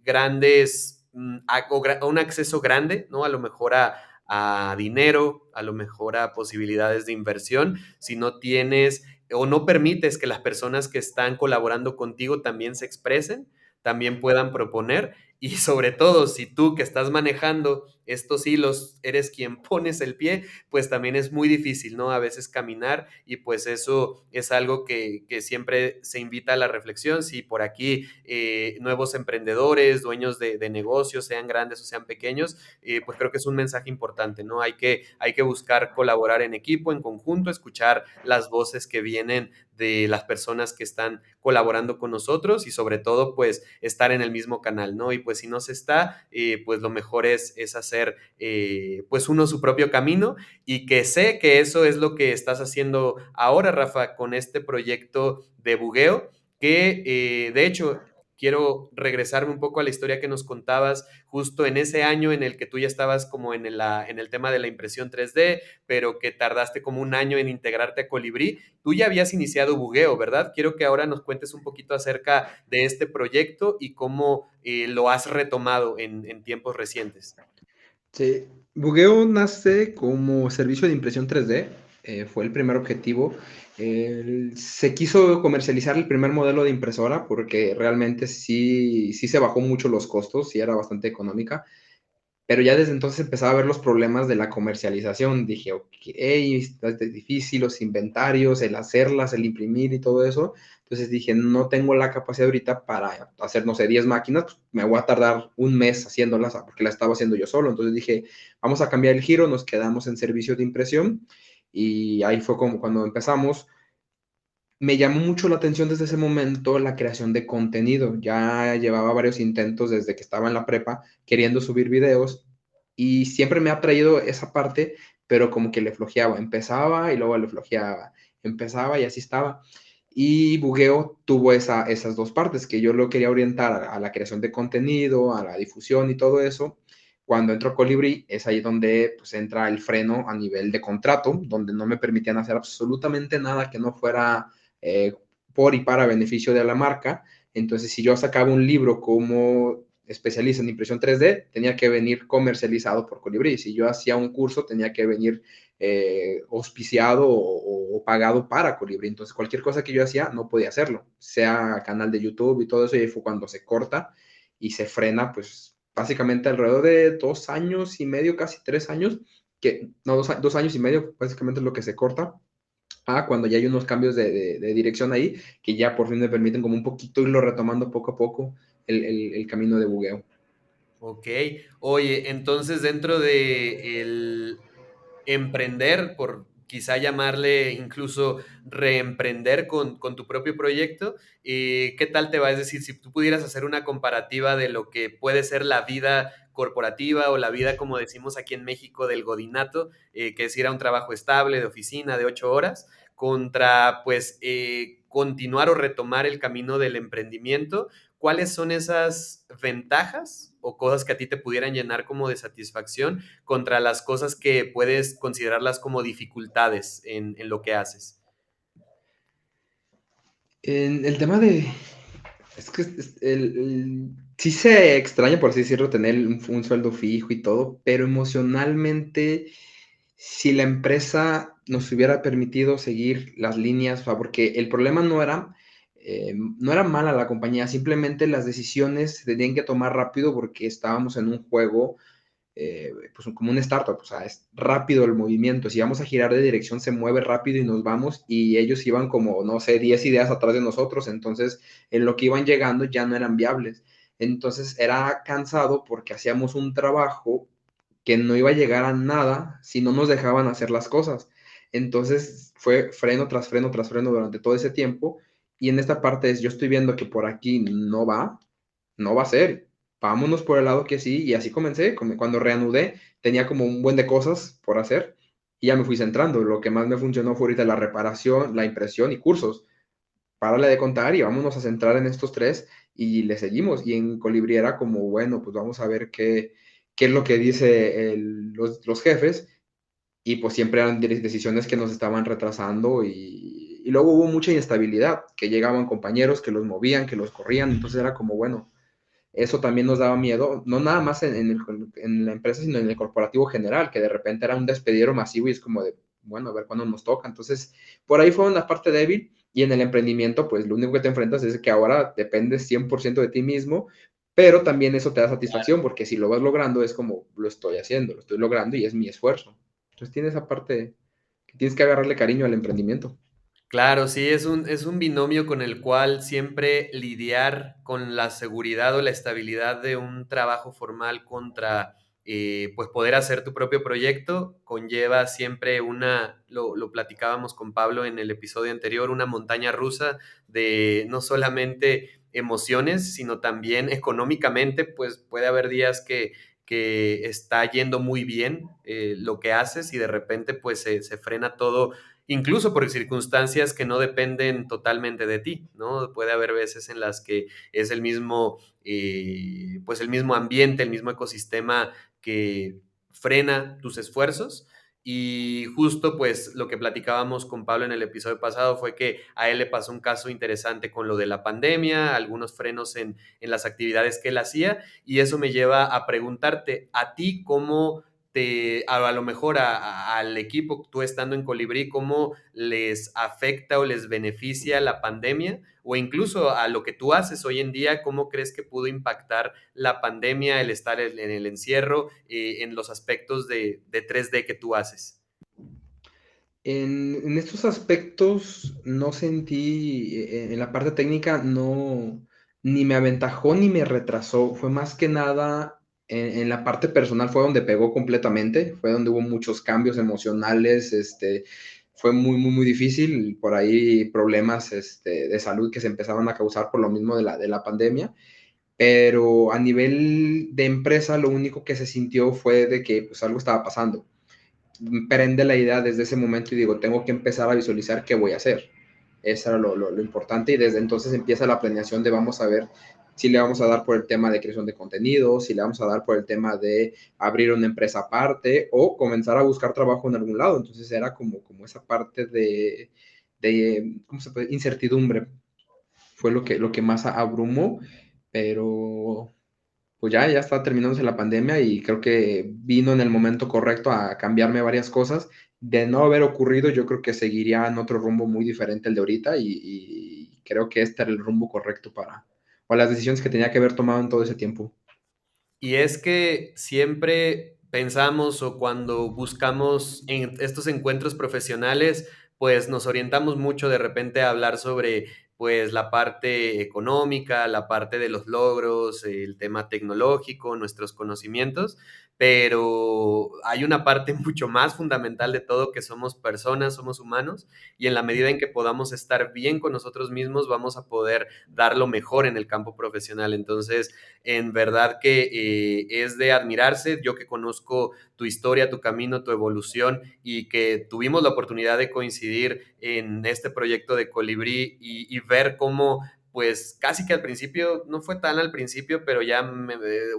S1: grandes, un acceso grande, ¿no? A lo mejor a dinero, a lo mejor a posibilidades de inversión, si no tienes o no permites que las personas que están colaborando contigo también se expresen, también puedan proponer y sobre todo si tú que estás manejando estos hilos eres quien pones el pie, pues también es muy difícil, ¿no? A veces caminar y pues eso es algo que siempre se invita a la reflexión. Si por aquí nuevos emprendedores, dueños de negocios, sean grandes o sean pequeños, pues creo que es un mensaje importante, ¿no? Hay que buscar colaborar en equipo, en conjunto, escuchar las voces que vienen de las personas que están colaborando con nosotros y sobre todo pues estar en el mismo canal, ¿no? Y pues si no se está, pues lo mejor es hacer pues uno su propio camino y que sé que eso es lo que estás haciendo ahora, Rafa, con este proyecto de bugueo, que de hecho quiero regresarme un poco a la historia que nos contabas justo en ese año en el que tú ya estabas como en el tema de la impresión 3D, pero que tardaste como un año en integrarte a Colibrí. Tú ya habías iniciado bugueo, ¿verdad? Quiero que ahora nos cuentes un poquito acerca de este proyecto y cómo lo has retomado en tiempos recientes.
S2: Sí, Bugueo nace como servicio de impresión 3D, fue el primer objetivo. Se quiso comercializar el primer modelo de impresora porque realmente sí se bajó mucho los costos, sí era bastante económica. Pero ya desde entonces empezaba a ver los problemas de la comercialización. Dije, ok, está difícil, los inventarios, el hacerlas, el imprimir y todo eso. Entonces dije, no tengo la capacidad ahorita para hacer, no sé, 10 máquinas, pues me voy a tardar un mes haciéndolas porque las estaba haciendo yo solo. Entonces dije, vamos a cambiar el giro, nos quedamos en servicio de impresión y ahí fue como cuando empezamos. Me llamó mucho la atención desde ese momento la creación de contenido. Ya llevaba varios intentos desde que estaba en la prepa queriendo subir videos y siempre me ha traído esa parte, pero como que le flojeaba. Empezaba y luego le flojeaba. Empezaba y así estaba. Y Bugueo tuvo esas dos partes, que yo lo quería orientar a la creación de contenido, a la difusión y todo eso. Cuando entró Colibrí, es ahí donde pues, entra el freno a nivel de contrato, donde no me permitían hacer absolutamente nada que no fuera eh, por y para beneficio de la marca. Entonces, si yo sacaba un libro como especialista en impresión 3D, tenía que venir comercializado por Colibrí. Si yo hacía un curso, tenía que venir auspiciado o pagado para Colibrí. Entonces, cualquier cosa que yo hacía, no podía hacerlo, sea canal de YouTube y todo eso, y ahí fue cuando se corta y se frena, pues básicamente alrededor de 2 años y medio, casi 3 años, que no, 2 años y medio, básicamente es lo que se corta cuando ya hay unos cambios de dirección ahí, que ya por fin me permiten como un poquito irlo retomando poco a poco el camino de bugueo.
S1: Ok, oye, entonces dentro de el emprender, por quizá llamarle incluso reemprender con tu propio proyecto, ¿qué tal te va? Es decir, si tú pudieras hacer una comparativa de lo que puede ser la vida corporativa o la vida, como decimos aquí en México, del godinato, que es ir a un trabajo estable, de oficina, de 8 horas, contra pues continuar o retomar el camino del emprendimiento. ¿Cuáles son esas ventajas o cosas que a ti te pudieran llenar como de satisfacción contra las cosas que puedes considerarlas como dificultades en lo que haces?
S2: En el tema de... Es que sí se extraña, por así decirlo, tener un sueldo fijo y todo, pero emocionalmente, si la empresa nos hubiera permitido seguir las líneas, o sea, porque el problema no era mala la compañía, simplemente las decisiones se tenían que tomar rápido porque estábamos en un juego pues como un startup, o sea, es rápido el movimiento. Si vamos a girar de dirección, se mueve rápido y nos vamos. Y ellos iban como, no sé, 10 ideas atrás de nosotros. Entonces, en lo que iban llegando ya no eran viables. Entonces, era cansado porque hacíamos un trabajo que no iba a llegar a nada si no nos dejaban hacer las cosas. Entonces, fue freno tras freno tras freno durante todo ese tiempo. Y en esta parte es, yo estoy viendo que por aquí no va a ser. Vámonos por el lado que sí, y así comencé. Cuando reanudé, tenía como un buen de cosas por hacer y ya me fui centrando. Lo que más me funcionó fue ahorita la reparación, la impresión y cursos. párale de contar y vámonos a centrar en estos tres y le seguimos. Y en Colibrí era como, bueno, pues vamos a ver qué es lo que dice los jefes y pues siempre eran decisiones que nos estaban retrasando y luego hubo mucha inestabilidad, que llegaban compañeros que los movían, que los corrían, entonces era como, bueno, eso también nos daba miedo, no nada más en la empresa, sino en el corporativo general, que de repente era un despedidero masivo y es como de, bueno, a ver cuándo nos toca. Entonces, por ahí fue una parte débil y en el emprendimiento, pues lo único que te enfrentas es que ahora dependes 100% de ti mismo, pero también eso te da satisfacción porque si lo vas logrando es como lo estoy haciendo, lo estoy logrando y es mi esfuerzo. Entonces, tiene esa parte que tienes que agarrarle cariño al emprendimiento.
S1: Claro, sí, es un binomio con el cual siempre lidiar con la seguridad o la estabilidad de un trabajo formal contra, pues, poder hacer tu propio proyecto conlleva siempre lo platicábamos con Pablo en el episodio anterior, una montaña rusa de no solamente emociones, sino también económicamente, pues puede haber días que está yendo muy bien lo que haces y de repente pues se frena todo incluso por circunstancias que no dependen totalmente de ti, ¿no? Puede haber veces en las que es pues el mismo ambiente, el mismo ecosistema que frena tus esfuerzos. Y justo pues lo que platicábamos con Pablo en el episodio pasado fue que a él le pasó un caso interesante con lo de la pandemia, algunos frenos en las actividades que él hacía, y eso me lleva a preguntarte, ¿a ti cómo a lo mejor al equipo, tú estando en Colibrí, cómo les afecta o les beneficia la pandemia? O incluso a lo que tú haces hoy en día, ¿cómo crees que pudo impactar la pandemia, el estar en el encierro, en los aspectos de 3D que tú haces?
S2: En estos aspectos no sentí, en la parte técnica no, ni me aventajó ni me retrasó, fue más que nada en la parte personal fue donde pegó completamente, fue donde hubo muchos cambios emocionales, fue muy difícil, por ahí problemas de salud que se empezaban a causar por lo mismo de la pandemia, pero a nivel de empresa lo único que se sintió fue de que pues algo estaba pasando prende la idea desde ese momento y digo, tengo que empezar a visualizar qué voy a hacer. Eso era lo importante y desde entonces empieza la planeación de vamos a ver si le vamos a dar por el tema de creación de contenido, si le vamos a dar por el tema de abrir una empresa aparte o comenzar a buscar trabajo en algún lado. Entonces era como esa parte de ¿cómo se puede? Incertidumbre. Fue lo que más abrumó, pero pues ya está terminándose la pandemia y creo que vino en el momento correcto a cambiarme varias cosas. De no haber ocurrido, yo creo que seguiría en otro rumbo muy diferente al de ahorita y creo que este era el rumbo correcto o las decisiones que tenía que haber tomado en todo ese tiempo.
S1: Y es que siempre pensamos o cuando buscamos en estos encuentros profesionales, pues nos orientamos mucho de repente a hablar sobre pues la parte económica, la parte de los logros, el tema tecnológico, nuestros conocimientos, pero hay una parte mucho más fundamental de todo que somos personas, somos humanos y en la medida en que podamos estar bien con nosotros mismos vamos a poder dar lo mejor en el campo profesional. Entonces, en verdad que es de admirarse. Yo que conozco tu historia, tu camino, tu evolución y que tuvimos la oportunidad de coincidir en este proyecto de Colibrí y ver cómo pues casi que al principio, no fue tan al principio, pero ya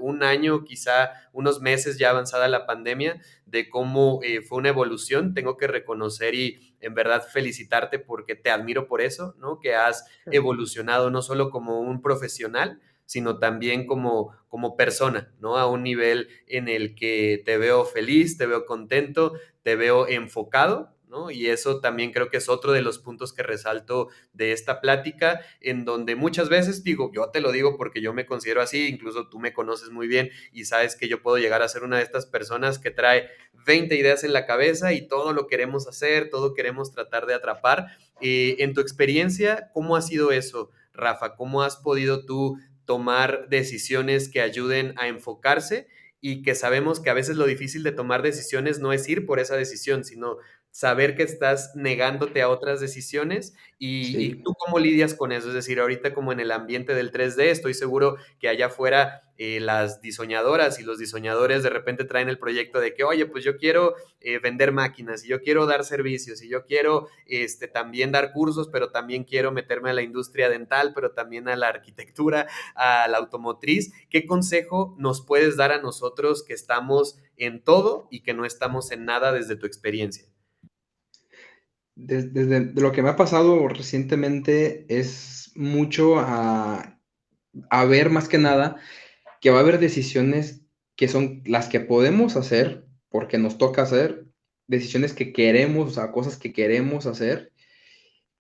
S1: un año, quizá unos meses ya avanzada la pandemia, de cómo fue una evolución, tengo que reconocer y en verdad felicitarte porque te admiro por eso, ¿no? Que has evolucionado no solo como un profesional, sino también como persona, ¿no? A un nivel en el que te veo feliz, te veo contento, te veo enfocado, ¿no? Y eso también creo que es otro de los puntos que resalto de esta plática, en donde muchas veces digo, yo te lo digo porque yo me considero así, incluso tú me conoces muy bien y sabes que yo puedo llegar a ser una de estas personas que trae 20 ideas en la cabeza y todo lo queremos hacer, todo queremos tratar de atrapar. En tu experiencia, ¿cómo ha sido eso, Rafa? ¿Cómo has podido tú tomar decisiones que ayuden a enfocarse y que sabemos que a veces lo difícil de tomar decisiones no es ir por esa decisión, sino saber que estás negándote a otras decisiones y
S2: Sí.
S1: tú cómo lidias con eso. Es decir, ahorita como en el ambiente del 3D, estoy seguro que allá afuera las diseñadoras y los diseñadores de repente traen el proyecto de que, oye, pues yo quiero vender máquinas y yo quiero dar servicios y yo quiero también dar cursos, pero también quiero meterme a la industria dental, pero también a la arquitectura, a la automotriz. ¿Qué consejo nos puedes dar a nosotros que estamos en todo y que no estamos en nada desde tu experiencia?
S2: Desde de lo que me ha pasado recientemente es mucho a ver más que nada que va a haber decisiones que son las que podemos hacer, porque nos toca hacer, decisiones que queremos, o sea, cosas que queremos hacer,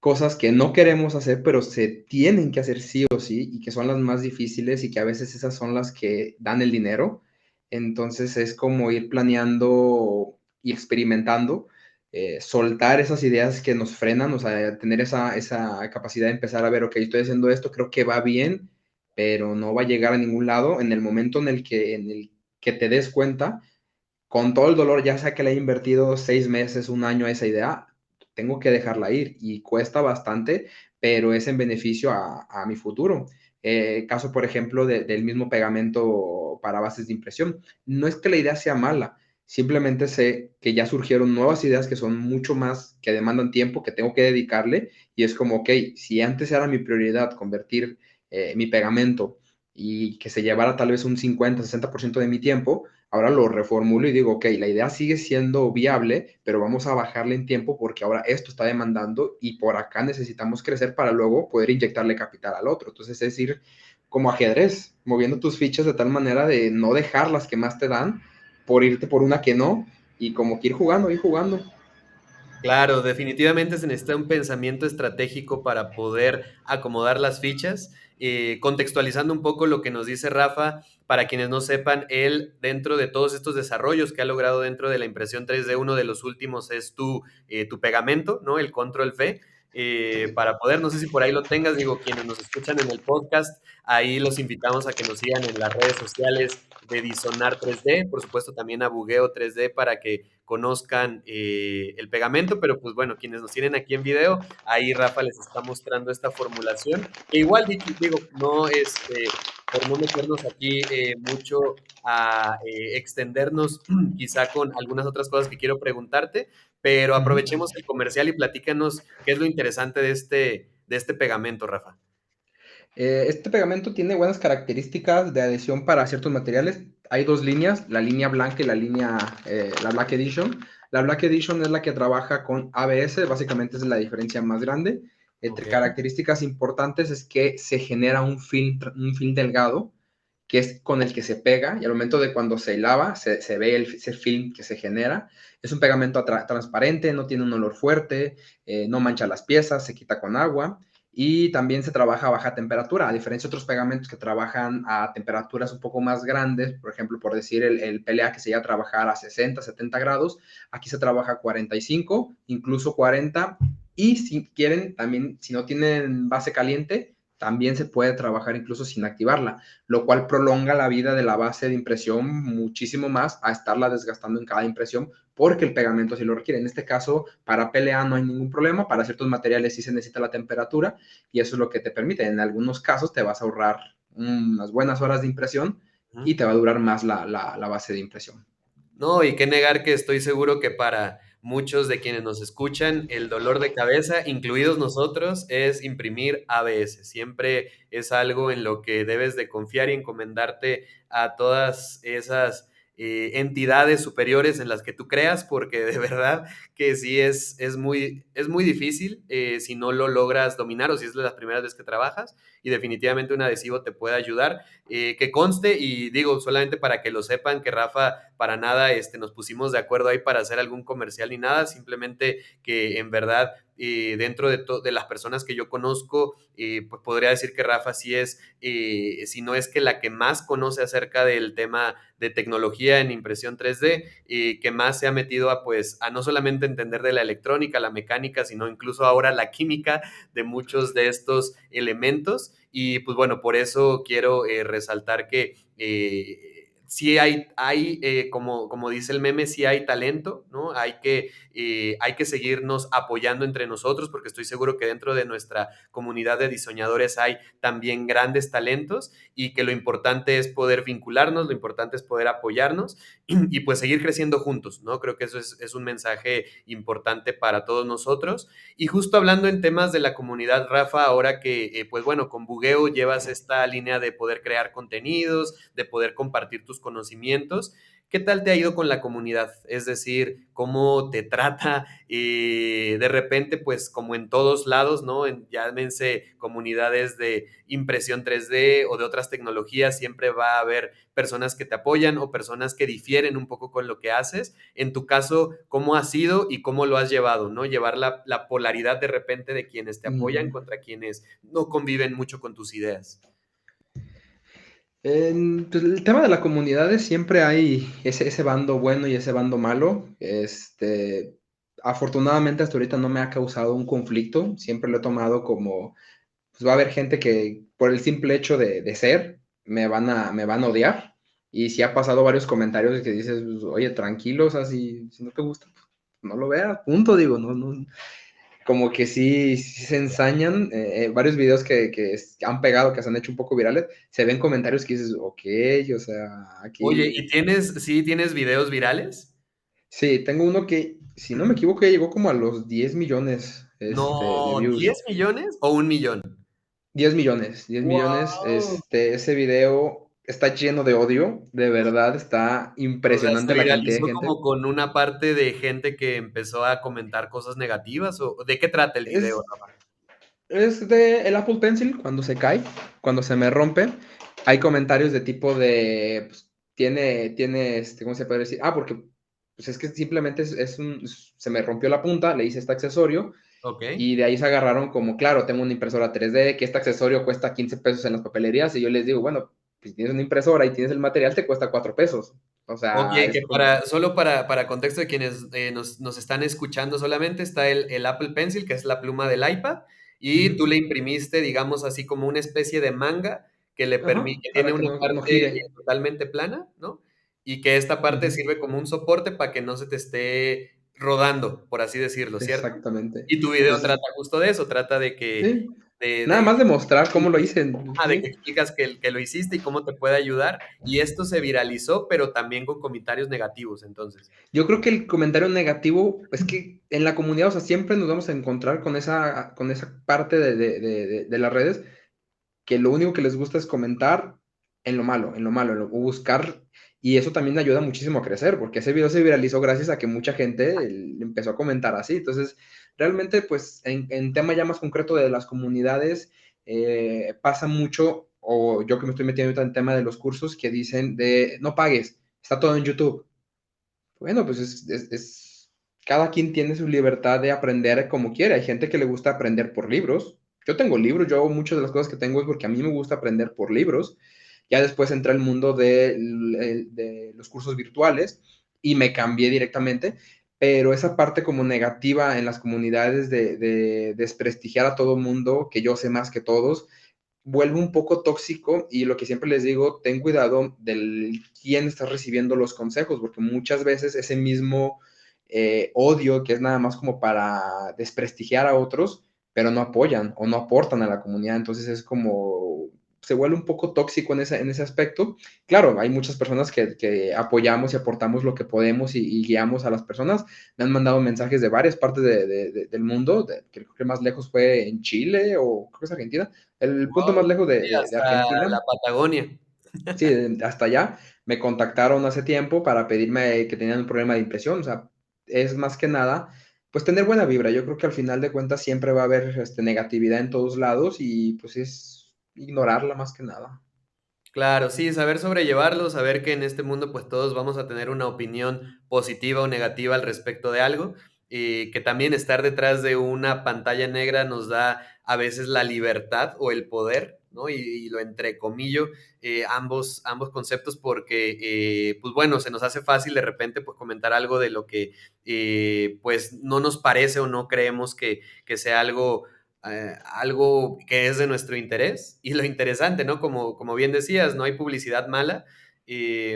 S2: cosas que no queremos hacer, pero se tienen que hacer sí o sí, y que son las más difíciles y que a veces esas son las que dan el dinero. Entonces es como ir planeando y experimentando, soltar esas ideas que nos frenan, o sea, tener esa capacidad de empezar a ver, ok, estoy haciendo esto, creo que va bien, pero no va a llegar a ningún lado. En el momento en el que te des cuenta, con todo el dolor, ya sea que le he invertido 6 meses, un año a esa idea, tengo que dejarla ir y cuesta bastante, pero es en beneficio a mi futuro. Caso, por ejemplo, del mismo pegamento para bases de impresión. No es que la idea sea mala, simplemente sé que ya surgieron nuevas ideas que son mucho más, que demandan tiempo, que tengo que dedicarle y es como, ok, si antes era mi prioridad convertir mi pegamento y que se llevara tal vez un 50-60% de mi tiempo, ahora lo reformulo y digo, ok, la idea sigue siendo viable, pero vamos a bajarle en tiempo porque ahora esto está demandando y por acá necesitamos crecer para luego poder inyectarle capital al otro. Entonces es ir como ajedrez, moviendo tus fichas de tal manera de no dejar las que más te dan por irte por una que no y como que ir jugando, ir jugando.
S1: Claro, definitivamente se necesita un pensamiento estratégico para poder acomodar las fichas. Contextualizando un poco lo que nos dice Rafa, para quienes no sepan, él dentro de todos estos desarrollos que ha logrado dentro de la impresión 3D, uno de los últimos es tu pegamento, ¿no? El Control V. Para poder, no sé si por ahí lo tengas, digo, quienes nos escuchan en el podcast, ahí los invitamos a que nos sigan en las redes sociales de Disonar 3D, por supuesto también a Bugueo 3D para que conozcan el pegamento, pero pues bueno, quienes nos tienen aquí en video, ahí Rafa les está mostrando esta formulación, que igual digo, no por no meternos aquí mucho a extendernos quizá con algunas otras cosas que quiero preguntarte, pero
S2: Uh -huh.
S1: aprovechemos el comercial y platícanos qué es lo interesante de este pegamento, Rafa.
S2: Este pegamento tiene buenas características de adhesión para ciertos materiales. Hay dos líneas, la línea blanca y la Black Edition. La Black Edition es la que trabaja con ABS, básicamente es la diferencia más grande. Entre
S1: Ok,
S2: características importantes es que se genera un film delgado, que es con el que se pega, y al momento de cuando se lava, se ve ese film que se genera. Es un pegamento transparente, no tiene un olor fuerte, no mancha las piezas, se quita con agua y también se trabaja a baja temperatura, a diferencia de otros pegamentos que trabajan a temperaturas un poco más grandes, por ejemplo, por decir el PLA que se llega a trabajar a 60, 70 grados, aquí se trabaja a 45, incluso 40, y si quieren, también, si no tienen base caliente, también se puede trabajar incluso sin activarla, lo cual prolonga la vida de la base de impresión muchísimo más a estarla desgastando en cada impresión porque el pegamento sí lo requiere. En este caso, para PLA no hay ningún problema, para ciertos materiales sí se necesita la temperatura y eso es lo que te permite. En algunos casos te vas a ahorrar unas buenas horas de impresión y te va a durar más la base de impresión.
S1: no, y qué negar que estoy seguro que para muchos de quienes nos escuchan, el dolor de cabeza, incluidos nosotros, es imprimir ABS. Siempre es algo en lo que debes de confiar y encomendarte a todas esas entidades superiores en las que tú creas, porque de verdad que sí es muy difícil si no lo logras dominar o si es de las primeras veces que trabajas y definitivamente un adhesivo te puede ayudar. Que conste y digo solamente para que lo sepan que Rafa para nada nos pusimos de acuerdo ahí para hacer algún comercial ni nada, simplemente que en verdad dentro de las personas que yo conozco, pues podría decir que Rafa sí es, si no es que la que más conoce acerca del tema de tecnología en impresión 3D, que más se ha metido a pues a no solamente entender de la electrónica, la mecánica, sino incluso ahora la química de muchos de estos elementos. Y pues bueno, por eso quiero resaltar que sí como dice el meme, sí hay talento, ¿no? Hay que hay que seguirnos apoyando entre nosotros, porque estoy seguro que dentro de nuestra comunidad de diseñadores hay también grandes talentos y que lo importante es poder vincularnos, lo importante es poder apoyarnos y pues seguir creciendo juntos, ¿no? Creo que eso es un mensaje importante para todos nosotros. Y justo hablando en temas de la comunidad, Rafa, ahora que, pues bueno, con Bugueo llevas esta línea de poder crear contenidos, de poder compartir tus conocimientos, ¿qué tal te ha ido con la comunidad? Es decir, ¿cómo te trata? De repente, pues como en todos lados, ¿no? Llámense comunidades de impresión 3D o de otras tecnologías, siempre va a haber personas que te apoyan o personas que difieren un poco con lo que haces. En tu caso, ¿cómo ha sido y cómo lo has llevado, ¿no? Llevar la polaridad de repente de quienes te apoyan
S2: Ujú.
S1: contra quienes no conviven mucho con tus ideas.
S2: Pues, el tema de la comunidades siempre hay ese bando bueno y ese bando malo. Afortunadamente hasta ahorita no me ha causado un conflicto. Siempre lo he tomado como, pues va a haber gente que por el simple hecho de ser me van a odiar. Y si ha pasado varios comentarios que dices, pues, oye, tranquilo, o sea, si no te gusta, pues, no lo veas, punto, digo, no, como que sí se ensañan. Varios videos han pegado, que se han hecho un poco virales, se ven comentarios que dices, ok, o sea,
S1: Oye,
S2: aquí...
S1: ¿y sí tienes videos virales?
S2: Sí, tengo uno que, si no me equivoco, ya llegó como a los 10 millones de
S1: No,
S2: views.
S1: ¿10 millones o 1 millón?
S2: 10 millones, 10 millones.
S1: ¡Wow!
S2: Ese video está lleno de odio, de verdad, está
S1: O sea, se
S2: impresionante la cantidad de
S1: viralizó
S2: gente.
S1: como con una parte de gente que empezó a comentar cosas negativas, ¿o de qué trata el video,
S2: Es,
S1: Rafa?
S2: Es de el Apple Pencil cuando se cae, cuando se me rompe. Hay comentarios de tipo de, pues, ¿cómo se puede decir? Ah, porque pues es que simplemente se me rompió la punta, le hice este accesorio
S1: Ok.
S2: y de ahí se agarraron como, claro, tengo una impresora 3D, que este accesorio cuesta 15 pesos en las papelerías y yo les digo, bueno, pues si tienes una impresora y tienes el material, te cuesta 4 pesos. O sea,
S1: Oye,
S2: es
S1: que
S2: como,
S1: solo para contexto de quienes nos están escuchando solamente, está el Apple Pencil, que es la pluma del iPad, y tú
S2: ujú,
S1: le imprimiste, digamos así, como una especie de manga que le
S2: ajá,
S1: permite, que tiene
S2: para que
S1: una
S2: no
S1: parte
S2: gire.
S1: totalmente plana, ¿no? Y que esta parte
S2: Ujú,
S1: sirve como un soporte para que no se te esté rodando, por así decirlo, ¿cierto?
S2: exactamente.
S1: Y tu video
S2: Entonces,
S1: trata justo de eso, trata de que,
S2: sí,
S1: de,
S2: nada
S1: de
S2: más demostrar cómo lo hice,
S1: de que
S2: sí.
S1: explicas que lo hiciste y cómo te puede ayudar. Y esto se viralizó, pero también con comentarios negativos, entonces.
S2: Yo creo que el comentario negativo es que en la comunidad, o sea, siempre nos vamos a encontrar con esa parte de las redes que lo único que les gusta es comentar en lo malo, o buscar, y eso también ayuda muchísimo a crecer, porque ese video se viralizó gracias a que mucha gente empezó a comentar así. Entonces, realmente, pues, en tema ya más concreto de las comunidades, pasa mucho, o yo que me estoy metiendo ahorita en tema de los cursos, que dicen de no pagues, está todo en YouTube. Bueno, pues cada quien tiene su libertad de aprender como quiere. Hay gente que le gusta aprender por libros. Yo tengo libros, yo muchas de las cosas que tengo es porque a mí me gusta aprender por libros. Ya después entré al mundo de los cursos virtuales y me cambié directamente, pero esa parte como negativa en las comunidades de desprestigiar a todo mundo, que yo sé más que todos, vuelve un poco tóxico y lo que siempre les digo, ten cuidado del quién está recibiendo los consejos, porque muchas veces ese mismo odio que es nada más como para desprestigiar a otros, pero no apoyan o no aportan a la comunidad, entonces es como, se vuelve un poco tóxico en ese aspecto. Claro, hay muchas personas que apoyamos y aportamos lo que podemos y guiamos a las personas. Me han mandado mensajes de varias partes del mundo, creo que más lejos fue en Chile o creo que es Argentina, el punto más
S1: Wow,
S2: lejos
S1: sí,
S2: de
S1: hasta
S2: Argentina,
S1: la Patagonia.
S2: sí, hasta allá, me contactaron hace tiempo para pedirme que tenían un problema de impresión. O sea, es más que nada, pues tener buena vibra. Yo creo que al final de cuentas siempre va a haber negatividad en todos lados y pues es ignorarla más que nada.
S1: Claro, sí, saber sobrellevarlo, saber que en este mundo pues todos vamos a tener una opinión positiva o negativa al respecto de algo, y que también estar detrás de una pantalla negra nos da a veces la libertad o el poder, ¿no? Y lo entrecomillo, ambos conceptos porque, pues bueno, se nos hace fácil de repente pues comentar algo de lo que pues no nos parece o no creemos que sea algo que es de nuestro interés. Y lo interesante, ¿no? Como bien decías, no hay publicidad mala.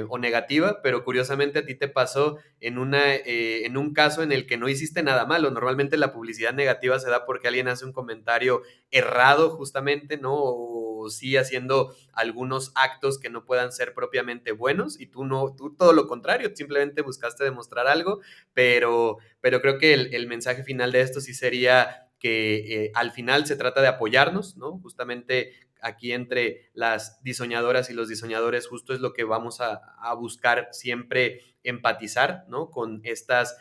S1: o negativa, pero curiosamente a ti te pasó en un caso en el que no hiciste nada malo. Normalmente la publicidad negativa se da porque alguien hace un comentario errado justamente, ¿no? O sí haciendo algunos actos que no puedan ser propiamente buenos y tú no, tú todo lo contrario, simplemente buscaste demostrar algo, pero creo que el mensaje final de esto sí sería que al final se trata de apoyarnos, ¿no? Justamente aquí entre las diseñadoras y los diseñadores justo es lo que vamos a buscar siempre empatizar, ¿no? Con estas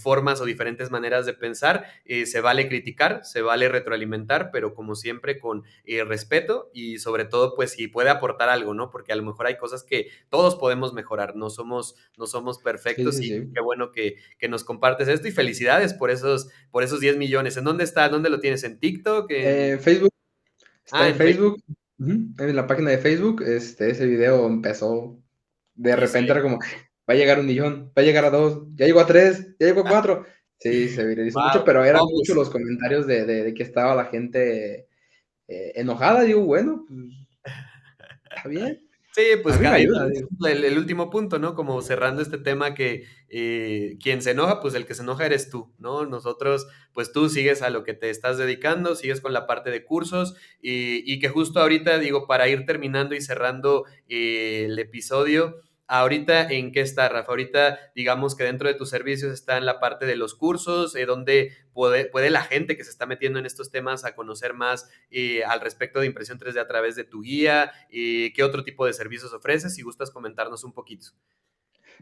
S1: formas o diferentes maneras de pensar. Se vale criticar, se vale retroalimentar, pero como siempre con respeto y sobre todo, pues si puede aportar algo, ¿no? Porque a lo mejor hay cosas que todos podemos mejorar, no somos
S2: Sí,
S1: perfectos
S2: sí,
S1: y
S2: sí.
S1: qué bueno que nos compartes esto y felicidades por esos 10 millones. ¿En dónde está? ¿Dónde lo tienes? ¿En TikTok?
S2: Facebook, está
S1: Ah,
S2: en
S1: en Facebook.
S2: Facebook, ujú, en la página de Facebook, ese video empezó, de
S1: Y
S2: repente
S1: sí.
S2: era como, va a llegar a 1 millón, va a llegar a 2, ya llegó a 3, ya llegó a 4. Sí, se viralizó mucho,
S1: Wow.
S2: pero eran
S1: No,
S2: muchos
S1: pues
S2: los comentarios de que estaba la gente enojada. Digo, bueno, pues está bien,
S1: sí,
S2: a
S1: pues
S2: mí me
S1: y
S2: ayuda,
S1: también
S2: digo.
S1: el último punto, ¿no? Como cerrando este tema que quien se enoja, pues el que se enoja eres tú, ¿no? Nosotros, pues tú sigues a lo que te estás dedicando, sigues con la parte de cursos y que justo ahorita, digo, para ir terminando y cerrando el episodio, ahorita ¿en qué está, Rafa? Ahorita, digamos que dentro de tus servicios está en la parte de los cursos, donde puede la gente que se está metiendo en estos temas a conocer más al respecto de impresión 3D a través de tu guía, qué otro tipo de servicios ofreces, si gustas comentarnos un poquito.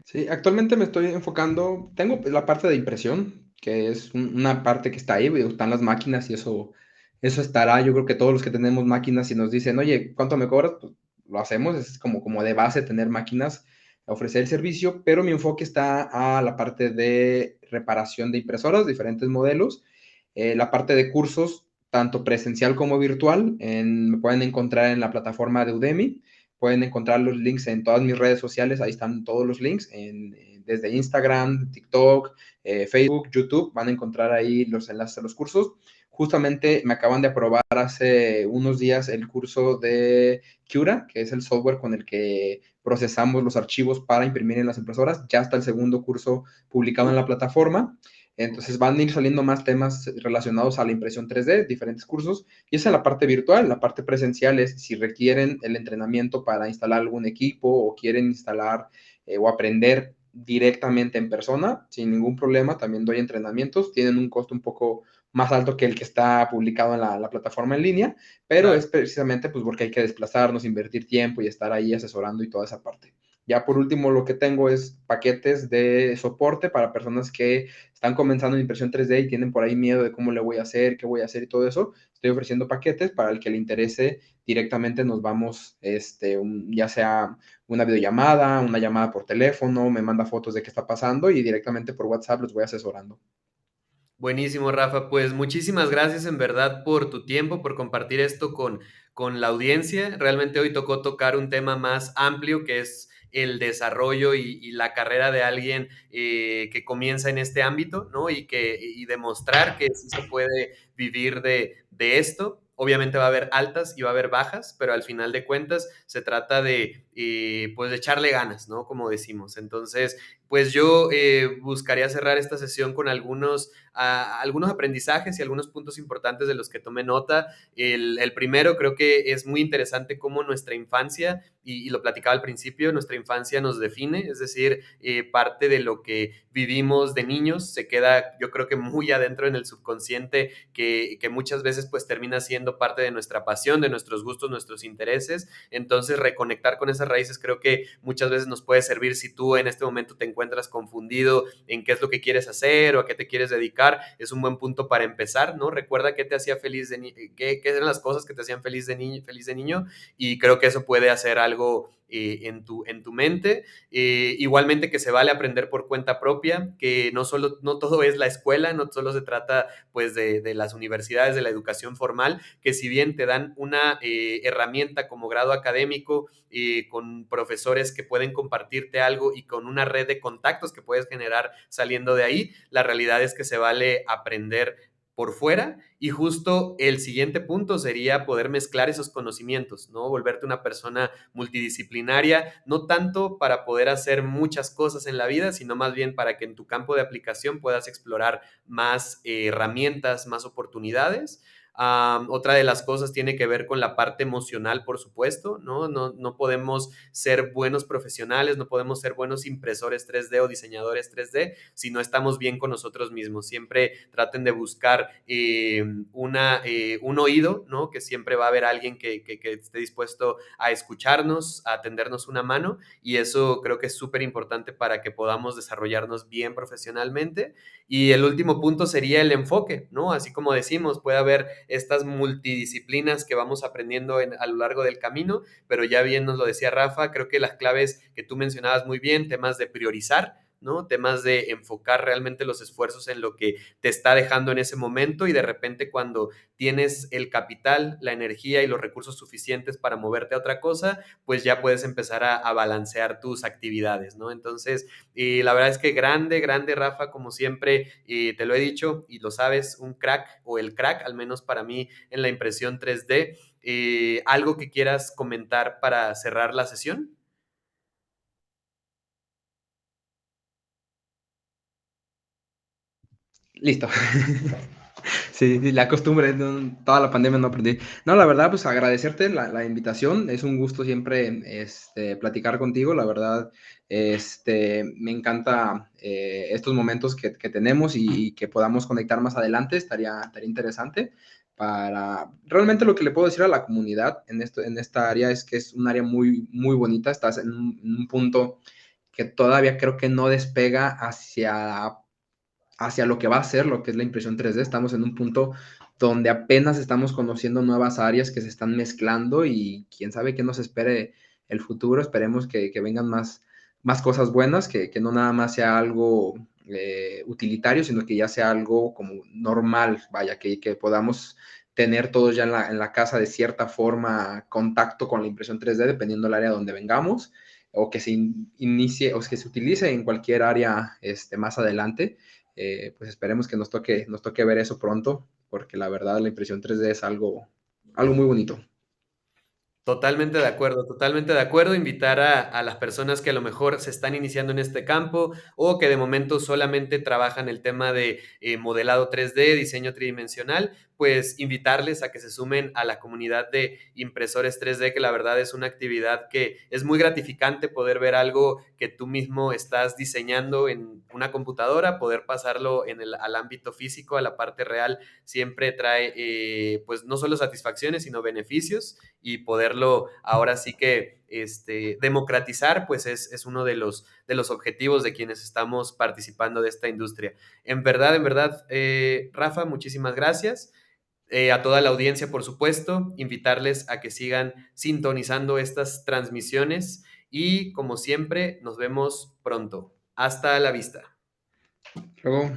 S2: Sí, actualmente me estoy enfocando, tengo la parte de impresión, que es una parte que está ahí, están las máquinas y eso estará. Yo creo que todos los que tenemos máquinas y nos dicen, oye, ¿cuánto me cobras? Pues lo hacemos, es como de base tener máquinas, ofrecer el servicio, pero mi enfoque está a la parte de reparación de impresoras, diferentes modelos, la parte de cursos, tanto presencial como virtual, me pueden encontrar en la plataforma de Udemy. Pueden encontrar los links en todas mis redes sociales, ahí están todos los links, desde Instagram, TikTok, Facebook, YouTube, van a encontrar ahí los enlaces a los cursos. Justamente me acaban de aprobar hace unos días el curso de Cura, que es el software con el que procesamos los archivos para imprimir en las impresoras. Ya está el segundo curso publicado en la plataforma.
S1: Ok.
S2: Entonces van a ir saliendo más temas relacionados a la impresión 3D, diferentes cursos. Y esa es la parte virtual. La parte presencial es si requieren el entrenamiento para instalar algún equipo o quieren instalar o aprender directamente en persona, sin ningún problema. También doy entrenamientos. Tienen un costo un poco más alto que el que está publicado en la plataforma en línea, pero
S1: Claro.
S2: es precisamente pues porque hay que desplazarnos, invertir tiempo y estar ahí asesorando y toda esa parte. Ya por último, lo que tengo es paquetes de soporte para personas que están comenzando en impresión 3D y tienen por ahí miedo de cómo le voy a hacer, qué voy a hacer y todo eso. Estoy ofreciendo paquetes para el que le interese. Directamente nos vamos, ya sea una videollamada, una llamada por teléfono, me manda fotos de qué está pasando y directamente por WhatsApp los voy asesorando.
S1: Buenísimo, Rafa. Pues muchísimas gracias en verdad por tu tiempo, por compartir esto con la audiencia. Realmente hoy tocó tocar un tema más amplio que es el desarrollo y la carrera de alguien que comienza en este ámbito, ¿no? Y demostrar que sí se puede vivir de esto. Obviamente va a haber altas y va a haber bajas, pero al final de cuentas se trata de, pues, de echarle ganas, ¿no? Como decimos. Entonces, pues yo buscaría cerrar esta sesión con algunos aprendizajes y algunos puntos importantes de los que tomé nota. El primero creo que es muy interesante cómo nuestra infancia, y lo platicaba al principio, nuestra infancia nos define, es decir, parte de lo que vivimos de niños se queda yo creo que muy adentro en el subconsciente que muchas veces pues termina siendo parte de nuestra pasión, de nuestros gustos, nuestros intereses. Entonces reconectar con esas raíces creo que muchas veces nos puede servir si tú en este momento te encuentras confundido en qué es lo que quieres hacer o a qué te quieres dedicar, es un buen punto para empezar, ¿no? Recuerda qué te hacía feliz qué eran las cosas que te hacían feliz de niño y creo que eso puede hacer algo en tu mente. Igualmente que se vale aprender por cuenta propia, que no todo es la escuela, no solo se trata pues de las universidades, de la educación formal, que si bien te dan una herramienta como grado académico, con profesores que pueden compartirte algo y con una red de contactos que puedes generar saliendo de ahí, la realidad es que se vale aprender por fuera, y justo el siguiente punto sería poder mezclar esos conocimientos, ¿no? Volverte una persona multidisciplinaria, no tanto para poder hacer muchas cosas en la vida, sino más bien para que en tu campo de aplicación puedas explorar más herramientas, más oportunidades. Otra de las cosas tiene que ver con la parte emocional, por supuesto, ¿no? No podemos ser buenos profesionales, no podemos ser buenos impresores 3D o diseñadores 3D si no estamos bien con nosotros mismos. Siempre traten de buscar un oído, ¿no? Que siempre va a haber alguien que esté dispuesto a escucharnos, a tendernos una mano, y eso creo que es súper importante para que podamos desarrollarnos bien profesionalmente. Y el último punto sería el enfoque, ¿no? Así como decimos, puede haber estas multidisciplinas que vamos aprendiendo a lo largo del camino, pero ya bien nos lo decía Rafa, creo que las claves que tú mencionabas muy bien, temas de priorizar, ¿no? Temas de enfocar realmente los esfuerzos en lo que te está dejando en ese momento, y de repente cuando tienes el capital, la energía y los recursos suficientes para moverte a otra cosa, pues ya puedes empezar a balancear tus actividades, ¿no? Entonces, la verdad es que grande, grande, Rafa, como siempre, te lo he dicho y lo sabes, un crack o el crack, al menos para mí, en la impresión 3D. ¿Algo que quieras comentar para cerrar la sesión?
S2: Listo. Sí, sí, la costumbre, toda la pandemia no aprendí. No, la verdad, pues agradecerte la invitación. Es un gusto siempre platicar contigo. La verdad, me encanta estos momentos que tenemos y que podamos conectar más adelante. Estaría interesante. Realmente lo que le puedo decir a la comunidad en esta área es que es un área muy, muy bonita. Estás en un punto que todavía creo que no despega hacia lo que va a ser lo que es la impresión 3D. Estamos en un punto donde apenas estamos conociendo nuevas áreas que se están mezclando y quién sabe qué nos espere el futuro. Esperemos que vengan más cosas buenas, que no nada más sea algo utilitario, sino que ya sea algo como normal, vaya, que podamos tener todos ya en la casa de cierta forma contacto con la impresión 3D, dependiendo del área donde vengamos, o que se inicie o que se utilice en cualquier área más adelante. Pues esperemos que nos toque ver eso pronto, porque la verdad la impresión 3D es algo muy bonito.
S1: Totalmente de acuerdo, totalmente de acuerdo. Invitar a las personas que a lo mejor se están iniciando en este campo o que de momento solamente trabajan el tema de modelado 3D, diseño tridimensional, pues invitarles a que se sumen a la comunidad de impresores 3D, que la verdad es una actividad que es muy gratificante poder ver algo que tú mismo estás diseñando en una computadora, poder pasarlo al ámbito físico, a la parte real, siempre trae pues no solo satisfacciones, sino beneficios, y poderlo ahora sí que democratizar, pues es uno de los objetivos de quienes estamos participando de esta industria. En verdad, Rafa, muchísimas gracias. A toda la audiencia, por supuesto, invitarles a que sigan sintonizando estas transmisiones y, como siempre, nos vemos pronto. Hasta la vista.
S2: Luego.